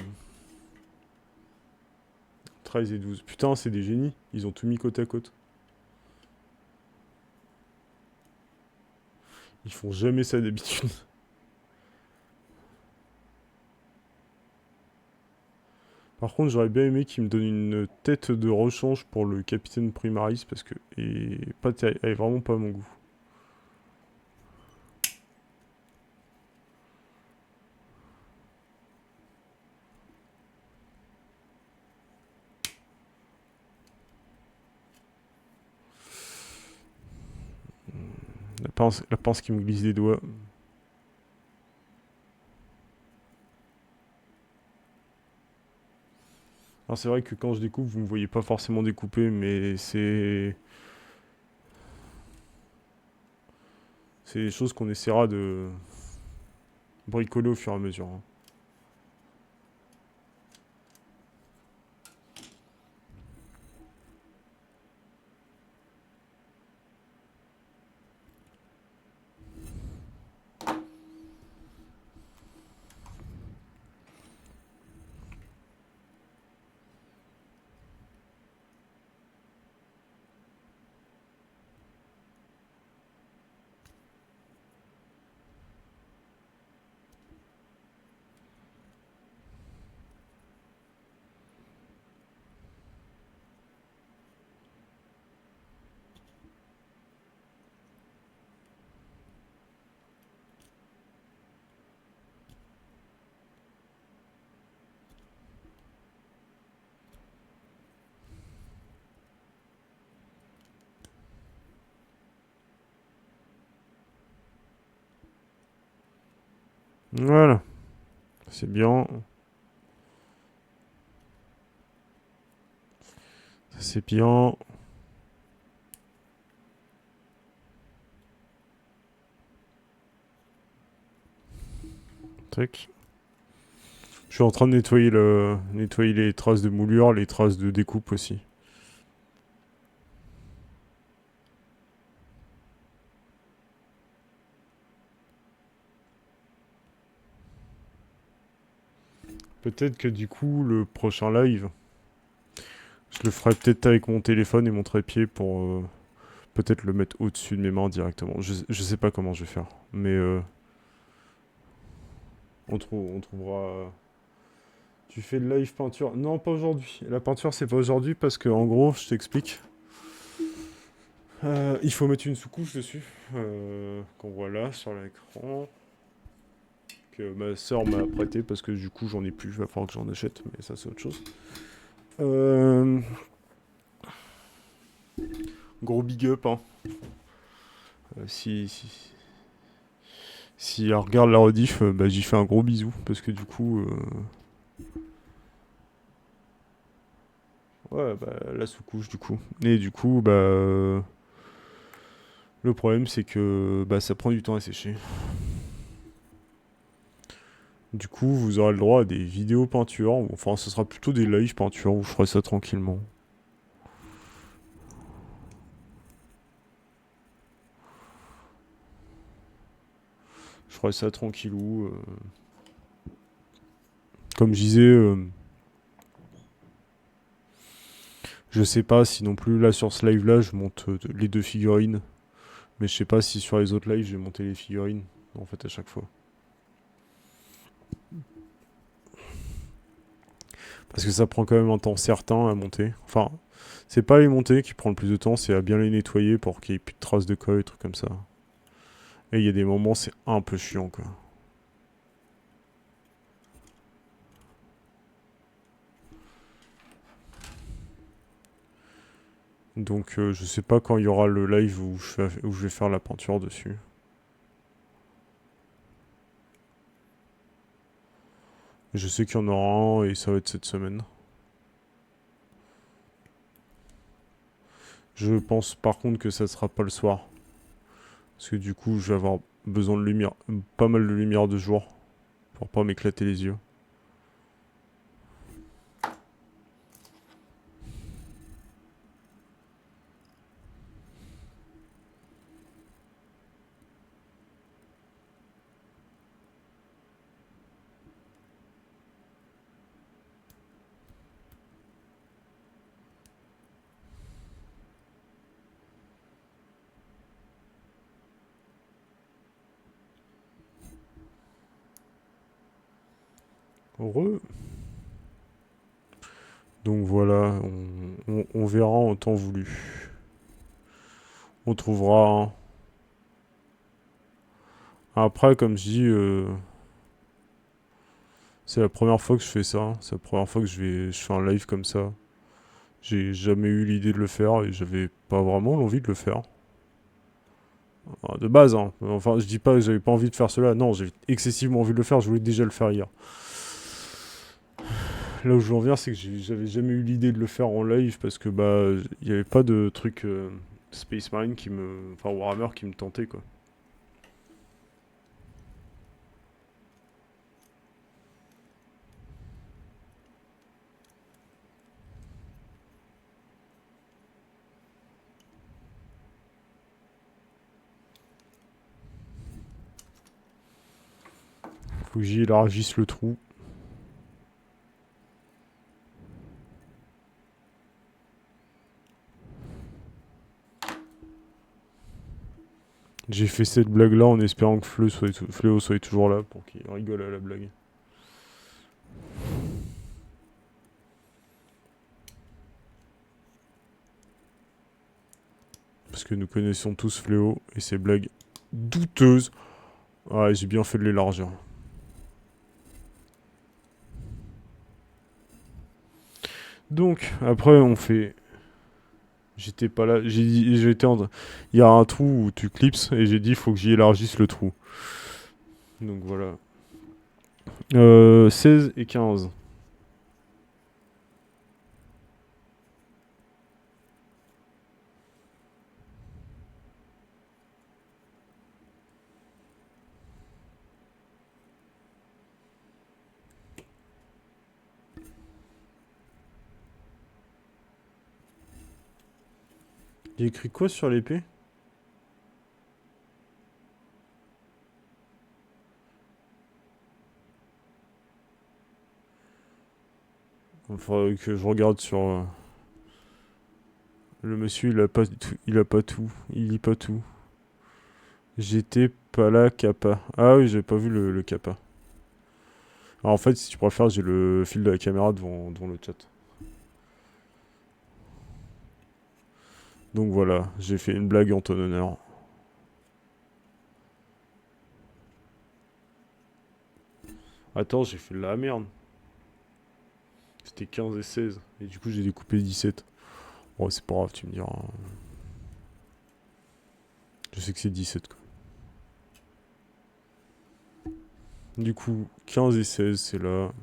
13 et 12. Putain, c'est des génies. Ils ont tout mis côte à côte. Ils font jamais ça d'habitude. Par contre, j'aurais bien aimé qu'ils me donnent une tête de rechange pour le capitaine Primaris parce que elle est vraiment pas à mon goût. La pince qui me glisse des doigts. Alors c'est vrai que quand je découpe, vous me voyez pas forcément découper, mais c'est des choses qu'on essaiera de bricoler au fur et à mesure. Hein. Voilà, c'est bien. Ça c'est bien. Tac. Je suis en train de nettoyer les traces de moulure, les traces de découpe aussi. Peut-être que du coup, le prochain live, Je le ferai peut-être avec mon téléphone et mon trépied pour peut-être le mettre au-dessus de mes mains directement. Je sais pas comment je vais faire. Mais on trouvera. Tu fais le live peinture? Non, pas aujourd'hui. La peinture, c'est pas aujourd'hui parce que, en gros, je t'explique. Il faut mettre une sous-couche dessus. Qu'on voit là sur l'écran. Que ma soeur m'a prêté parce que du coup, j'en ai plus. Il va falloir que j'en achète. Mais ça, c'est autre chose. Euh, Gros big up, hein. Si elle regarde la rediff, bah, j'y fais un gros bisou. Parce que du coup. Ouais, bah, la sous-couche, du coup. Et du coup, bah. Le problème, c'est que bah, ça prend du temps à sécher. Du coup, vous aurez le droit à des vidéos peinture. Enfin, ce sera plutôt des lives peinture où je ferai ça tranquillement. Je ferai ça tranquillou. Comme je disais, je sais pas si non plus là sur ce live là je monte les deux figurines. Mais je sais pas si sur les autres lives je vais monter les figurines. En fait, à chaque fois. Parce que ça prend quand même un temps certain à monter. Enfin, c'est pas les monter qui prend le plus de temps, c'est à bien les nettoyer pour qu'il y ait plus de traces de colle et trucs comme ça. Et il y a des moments, c'est un peu chiant, quoi. Donc, je sais pas quand il y aura le live où je vais faire la peinture dessus. Je sais qu'il y en aura un et ça va être cette semaine. Je pense par contre que ça sera pas le soir. Parce que du coup, je vais avoir besoin de lumière, pas mal de lumière de jour pour pas m'éclater les yeux. Heureux. Donc voilà, on verra en temps voulu. On trouvera. Après, comme je dis, c'est la première fois que je fais ça. C'est la première fois que je fais un live comme ça. J'ai jamais eu l'idée de le faire et j'avais pas vraiment l'envie de le faire. De base, hein. Enfin, je dis pas que j'avais pas envie de faire cela. Non, j'ai excessivement envie de le faire. Je voulais déjà le faire hier. Là où je veux en venir, c'est que j'avais jamais eu l'idée de le faire en live parce que bah, il y avait pas de truc Space Marine enfin Warhammer qui me tentait quoi. Faut que j'y élargisse le trou. J'ai fait cette blague là en espérant que Fléau soit toujours là pour qu'il rigole à la blague. Parce que nous connaissons tous Fléau et ses blagues douteuses. Ouais, j'ai bien fait de l'élargir. Donc, après, on fait. J'étais pas là. J'ai dit. Il y a un trou où tu clipses et j'ai dit, il faut que j'y élargisse le trou. Donc voilà. 16 et 15. J'ai écrit quoi sur l'épée? Il faudrait que je regarde sur. Le monsieur, il a pas tout. Il a pas tout. Il lit pas tout. J'étais pas là, Kappa. Ah oui, j'ai pas vu le Kappa. Alors en fait, si tu préfères, j'ai le fil de la caméra devant le chat. Donc voilà, j'ai fait une blague en ton honneur. Attends, j'ai fait de la merde. C'était 15 et 16. Et du coup, j'ai découpé 17. Bon, c'est pas grave, tu me diras. Je sais que c'est 17, quoi. Du coup, 15 et 16, c'est là.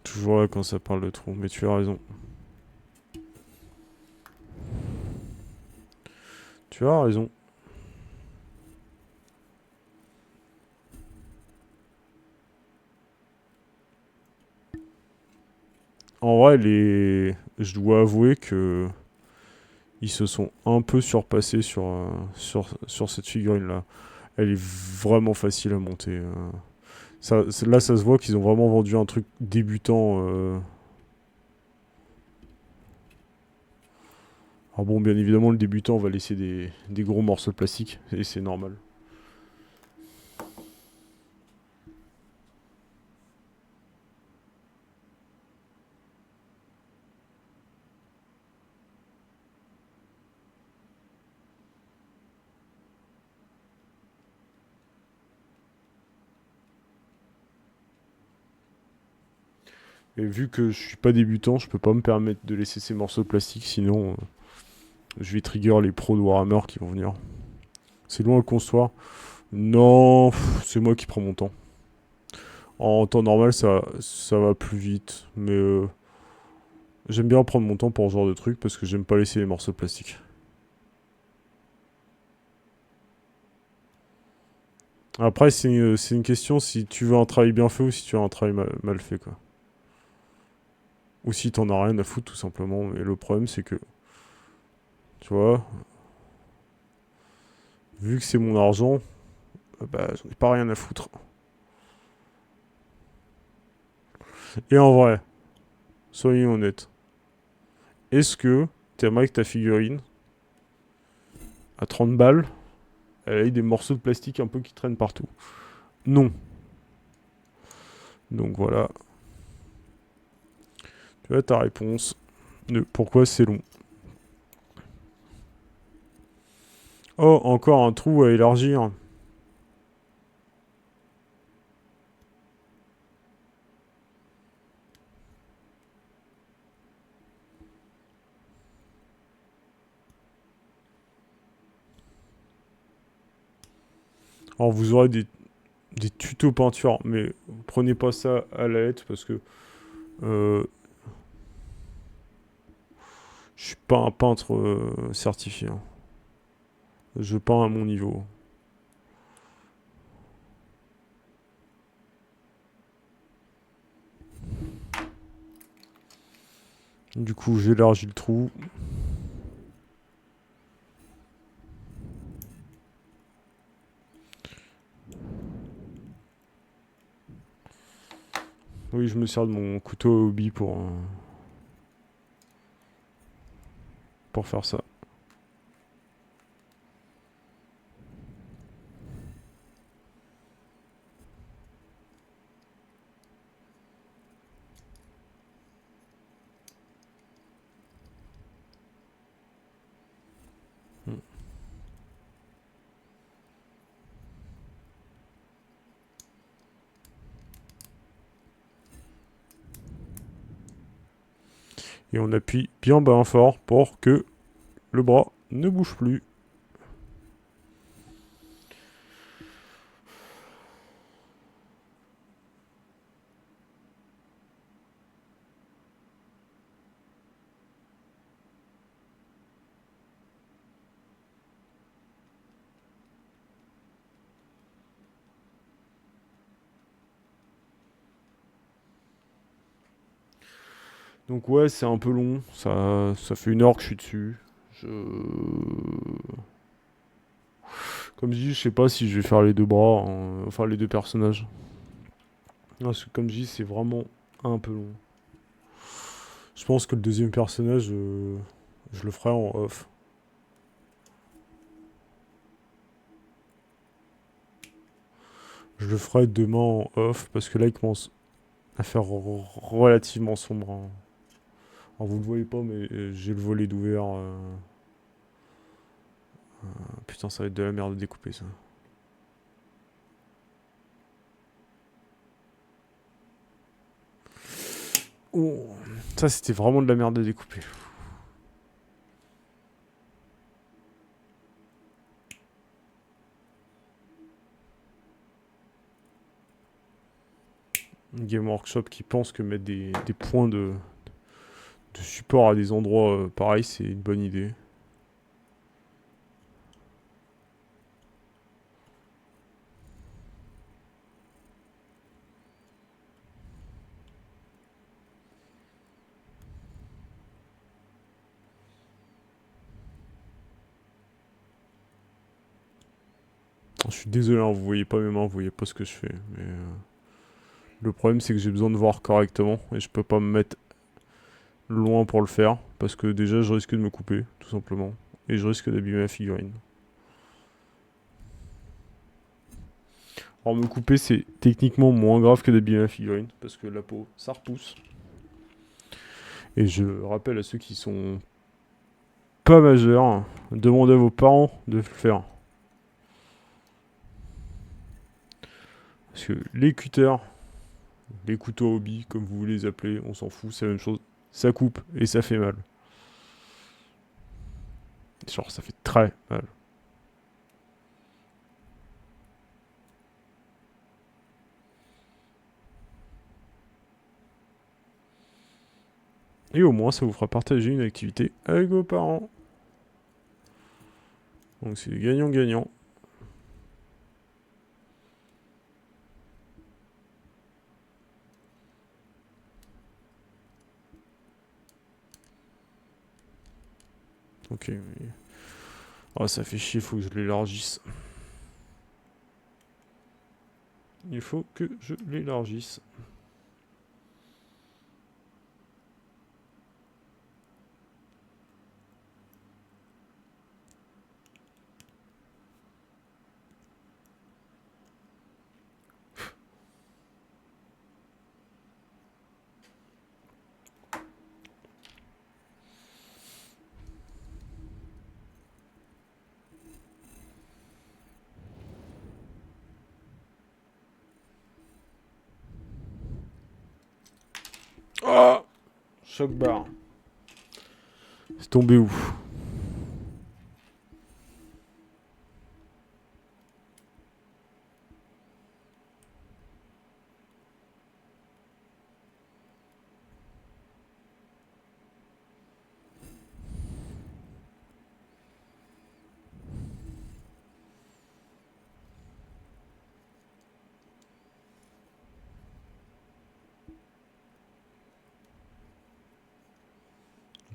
Toujours là quand ça parle de trou. Mais tu as raison. Tu as raison. En vrai, je dois avouer que ils se sont un peu surpassés sur cette figurine-là. Elle est vraiment facile à monter. Là, ça se voit qu'ils ont vraiment vendu un truc débutant. Alors bon, bien évidemment, le débutant va laisser des gros morceaux de plastique, et c'est normal. Et vu que je suis pas débutant, je peux pas me permettre de laisser ces morceaux de plastique, sinon je vais trigger les pros de Warhammer qui vont venir. C'est loin le construire. Non, c'est moi qui prends mon temps. En temps normal, ça va plus vite, mais j'aime bien prendre mon temps pour ce genre de truc parce que j'aime pas laisser les morceaux de plastique. Après, c'est une question si tu veux un travail bien fait ou si tu veux un travail mal fait, quoi. Ou si t'en as rien à foutre, tout simplement. Mais le problème, c'est que, tu vois, vu que c'est mon argent, bah, j'en ai pas rien à foutre. Et en vrai, soyons honnêtes, est-ce que t'aimerais que ta figurine, à 30 balles, elle ait des morceaux de plastique un peu qui traînent partout? Non. Donc voilà, tu as ta réponse de pourquoi c'est long. Oh, encore un trou à élargir. Alors vous aurez des tutos peinture, mais prenez pas ça à la lettre parce que euh, je suis pas un peintre certifié, hein. Je peins à mon niveau. Du coup, j'élargis le trou. Oui, je me sers de mon couteau à hobby pour faire ça. Hmm. Et on appuie bien fort pour que le bras ne bouge plus. Donc ouais, c'est un peu long. Ça fait 1 heure que je suis dessus. Je... Comme je dis, je sais pas si je vais faire les deux bras, enfin les deux personnages. Parce que comme je dis, c'est vraiment un peu long. Je pense que le deuxième personnage, je le ferai en off. Je le ferai demain en off, parce que là, il commence à faire relativement sombre, hein. Alors, vous le voyez pas, mais j'ai le volet d'ouvert. Putain, ça va être de la merde à découper, ça. Oh, ça, c'était vraiment de la merde à découper. Game Workshop qui pense que mettre des points de support à des endroits pareils, c'est une bonne idée. Je suis désolé, hein, vous voyez pas mes mains, vous voyez pas ce que je fais. Mais le problème, c'est que j'ai besoin de voir correctement et je peux pas me mettre loin pour le faire parce que déjà, je risque de me couper, tout simplement, et je risque d'abîmer la figurine. Alors me couper, c'est techniquement moins grave que d'abîmer la figurine parce que la peau, ça repousse. Et je rappelle à ceux qui sont pas majeurs, demandez à vos parents de le faire. Parce que les cutters, les couteaux à hobby, comme vous voulez les appeler, on s'en fout, c'est la même chose. Ça coupe et ça fait mal. Genre, ça fait très mal. Et au moins, ça vous fera partager une activité avec vos parents. Donc c'est gagnant-gagnant. Ok. Oh, ça fait chier, faut que je l'élargisse. Il faut que je l'élargisse. Oh, choc barre. C'est tombé où?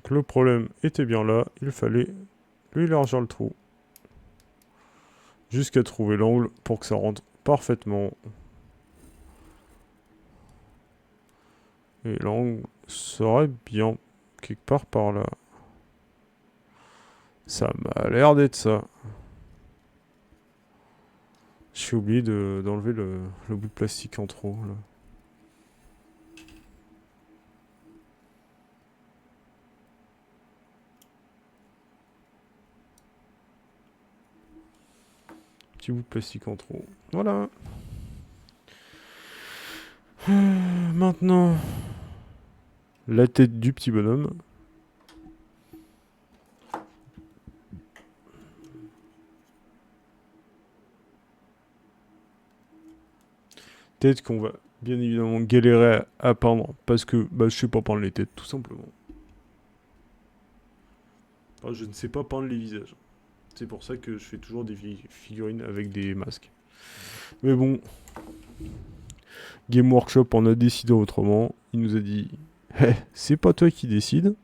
Donc le problème était bien là, il fallait lui élargir le trou. Jusqu'à trouver l'angle pour que ça rentre parfaitement. Et l'angle serait bien quelque part par là. Ça m'a l'air d'être ça. J'ai oublié d'enlever le bout de plastique en trop, là. Petit bout de plastique en trop. Voilà. Maintenant, la tête du petit bonhomme. Tête qu'on va bien évidemment galérer à peindre parce que bah, je sais pas peindre les têtes, tout simplement. Enfin, je ne sais pas peindre les visages. C'est pour ça que je fais toujours des figurines avec des masques. Mais bon, Game Workshop en a décidé autrement. Il nous a dit hey, c'est pas toi qui décide.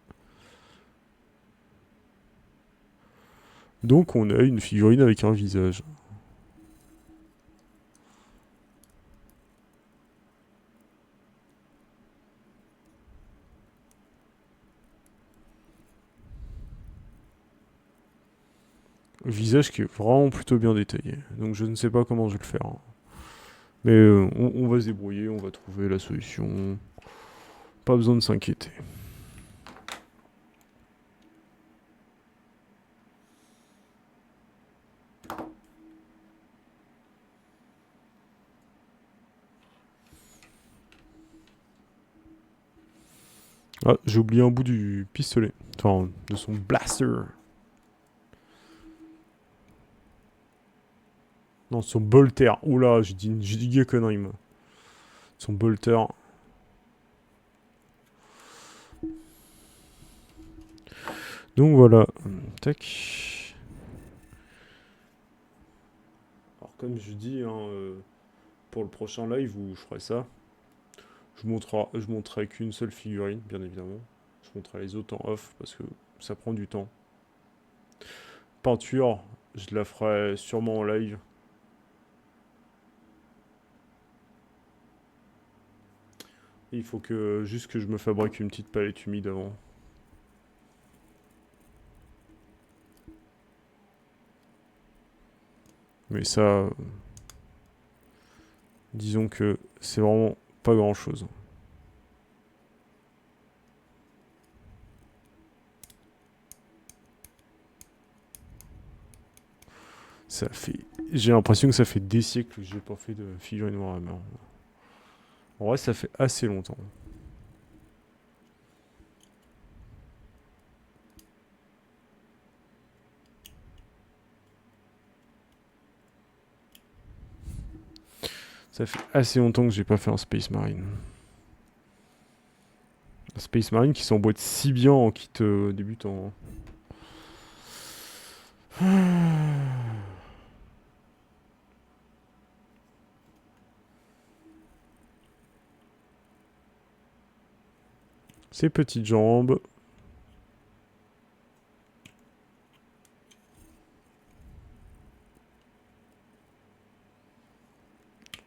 Donc on a une figurine avec un visage. visage qui est vraiment plutôt bien détaillé. Donc je ne sais pas comment je vais le faire, hein. Mais on va se débrouiller, on va trouver la solution. Pas besoin de s'inquiéter. Ah, j'ai oublié un bout du pistolet. Enfin, de son blaster. Non, son bolter. Oula, j'ai dit gay connerie, moi. Son bolter. Donc voilà. Tac. Alors comme je dis, hein, pour le prochain live où je ferai ça, je montrerai qu'une seule figurine, bien évidemment. Je montrerai les autres en off parce que ça prend du temps. Peinture, je la ferai sûrement en live. Il faut que juste que je me fabrique une petite palette humide avant. Mais ça, disons que c'est vraiment pas grand chose. Ça fait. J'ai l'impression que ça fait des siècles que j'ai pas fait de figurine Warhammer. En vrai, ça fait assez longtemps. Ça fait assez longtemps que j'ai pas fait un Space Marine. Un Space Marine qui s'emboîte si bien en kit débutant, hein. Ses petites jambes.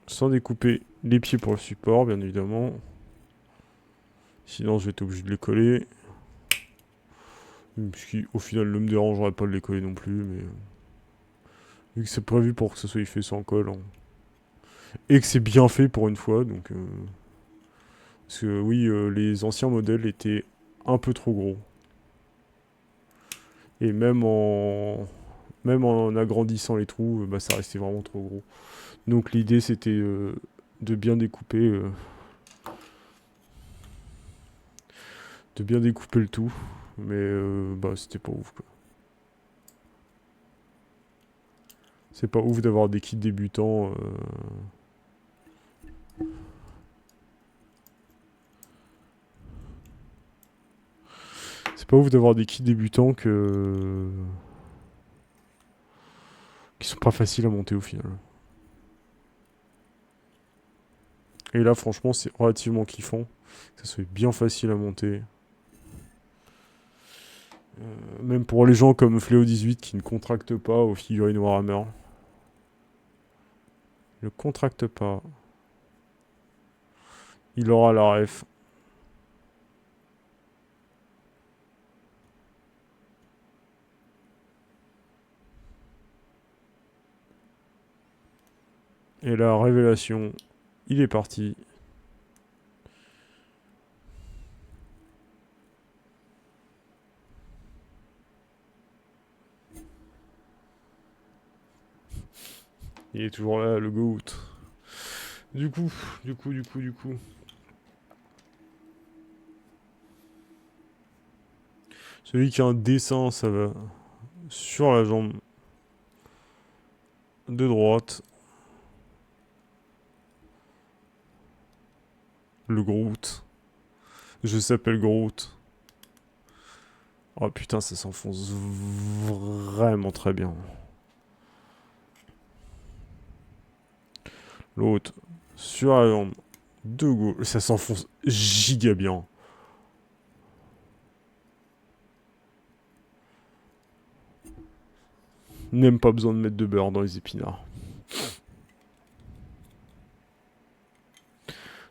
Sans découper les pieds pour le support, bien évidemment. Sinon, je vais être obligé de les coller. Ce qui, au final, ne me dérangerait pas de les coller non plus, mais... vu que c'est prévu pour que ça soit fait sans colle, hein. Et que c'est bien fait pour une fois, donc... parce que oui, les anciens modèles étaient un peu trop gros. Et même en agrandissant les trous, bah, ça restait vraiment trop gros. Donc l'idée c'était de bien découper, le tout, mais bah c'était pas ouf quoi. C'est pas ouf d'avoir des kits débutants. C'est pas ouf d'avoir des kits débutants qui sont pas faciles à monter au final. Et là franchement c'est relativement kiffant, que ça soit bien facile à monter. Même pour les gens comme Fléau18 qui ne contractent pas aux figurines Warhammer. Il ne contracte pas. Il aura la ref. Et la révélation, il est parti. Il est toujours là, le GOAT. Du coup. Celui qui a un dessin, ça va sur la jambe de droite. Le Groot. Je s'appelle Groot. Oh putain, ça s'enfonce vraiment très bien. L'autre, sur la jambe de gauche. Ça s'enfonce giga bien. Même pas besoin de mettre de beurre dans les épinards.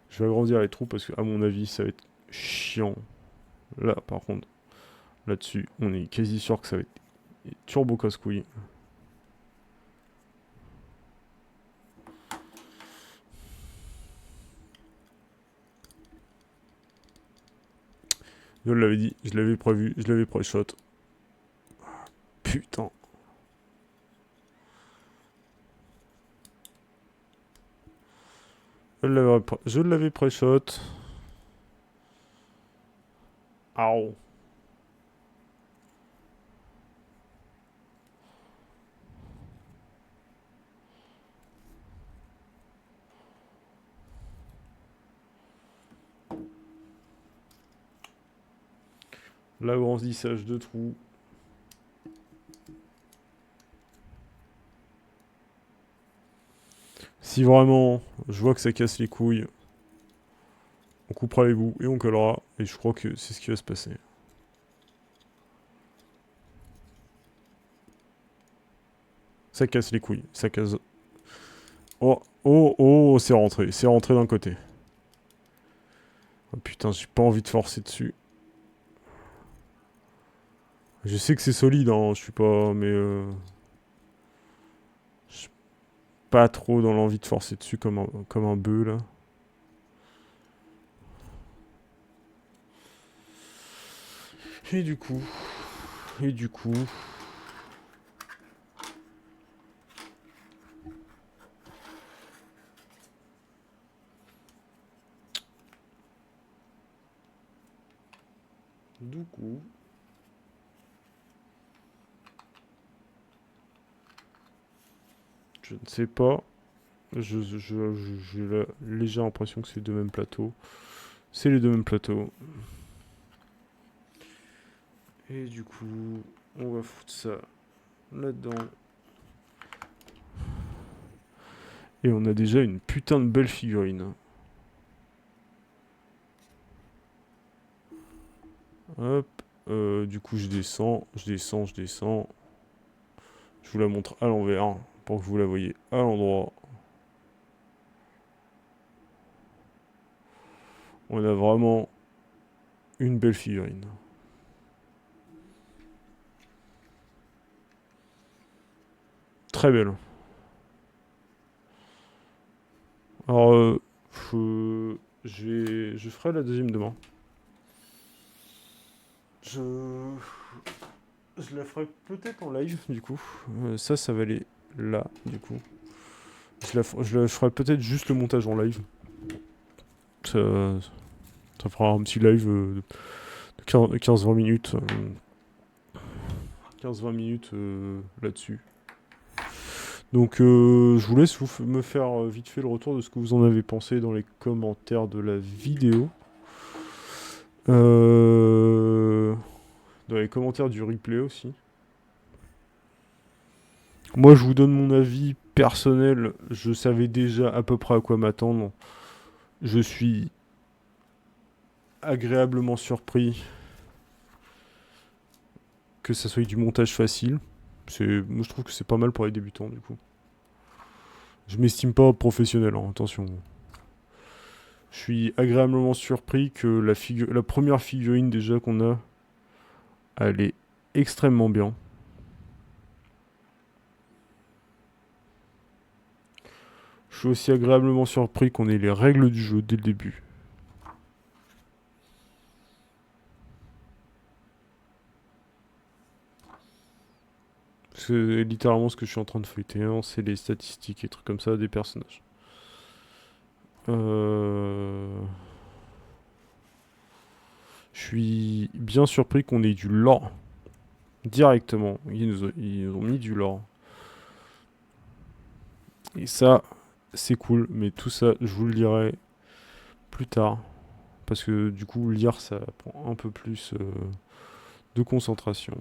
Je vais agrandir les trous parce que, à mon avis, ça va être chiant. Là, par contre, là-dessus, on est quasi sûr que ça va être turbo casse-couille. Je l'avais dit, je l'avais prévu, je l'avais pré-shot. Putain. Je l'avais pré-shot. Au. L'agrandissage de trous. Si vraiment je vois que ça casse les couilles, on coupera les bouts et on collera. Et je crois que c'est ce qui va se passer. Ça casse les couilles. Ça casse... Oh, oh, oh, c'est rentré. C'est rentré d'un côté. Oh, putain, j'ai pas envie de forcer dessus. Je sais que c'est solide, hein. Je suis pas... Mais... Je suis pas trop dans l'envie de forcer dessus comme un bœuf, là. Et du coup... Et du coup... Du coup... Je ne sais pas. J'ai la légère impression que c'est les deux mêmes plateaux. C'est les deux mêmes plateaux. Et du coup, on va foutre ça là-dedans. Et on a déjà une putain de belle figurine. Hop. Du coup, je descends, je descends, je descends. Je vous la montre à l'envers pour que vous la voyez à l'endroit. On a vraiment une belle figurine. Très belle. Alors, je ferai la deuxième demain. Je la ferai peut-être en live, du coup. Ça va aller là, du coup. Je ferai peut-être juste le montage en live. Ça fera un petit live de 15-20 minutes. 15-20 minutes là-dessus. Donc je vous laisse me faire vite fait le retour de ce que vous en avez pensé dans les commentaires de la vidéo. Dans les commentaires du replay aussi. Moi je vous donne mon avis personnel. Je savais déjà à peu près à quoi m'attendre. Je suis agréablement surpris que ça soit du montage facile. Moi je trouve que c'est pas mal pour les débutants du coup. Je m'estime pas professionnel, hein, attention. Je suis agréablement surpris que la première figurine déjà qu'on a, elle est extrêmement bien. Je suis aussi agréablement surpris qu'on ait les règles du jeu dès le début. C'est littéralement ce que je suis en train de feuilleter, hein, c'est les statistiques et trucs comme ça des personnages. Je suis bien surpris qu'on ait du lore directement. Ils nous ont mis du lore. Et ça, c'est cool, mais tout ça, je vous le dirai plus tard. Parce que du coup, lire, ça prend un peu plus de concentration.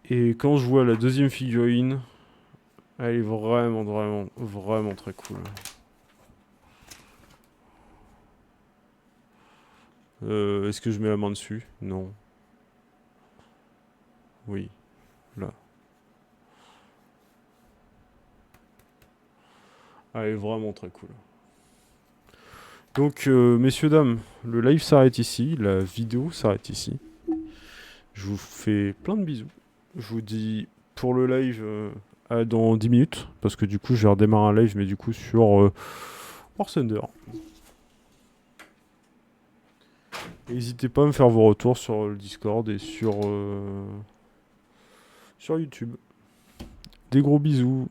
Et quand je vois la deuxième figurine, elle est vraiment, vraiment, vraiment très cool. Est-ce que je mets la main dessus? Non. Oui. Là. Elle est vraiment très cool. Donc, messieurs, dames, le live s'arrête ici. La vidéo s'arrête ici. Je vous fais plein de bisous. Je vous dis pour le live dans 10 minutes. Parce que du coup, je vais redémarrer un live, mais du coup, sur War Thunder. N'hésitez pas à me faire vos retours sur le Discord et sur YouTube. Des gros bisous.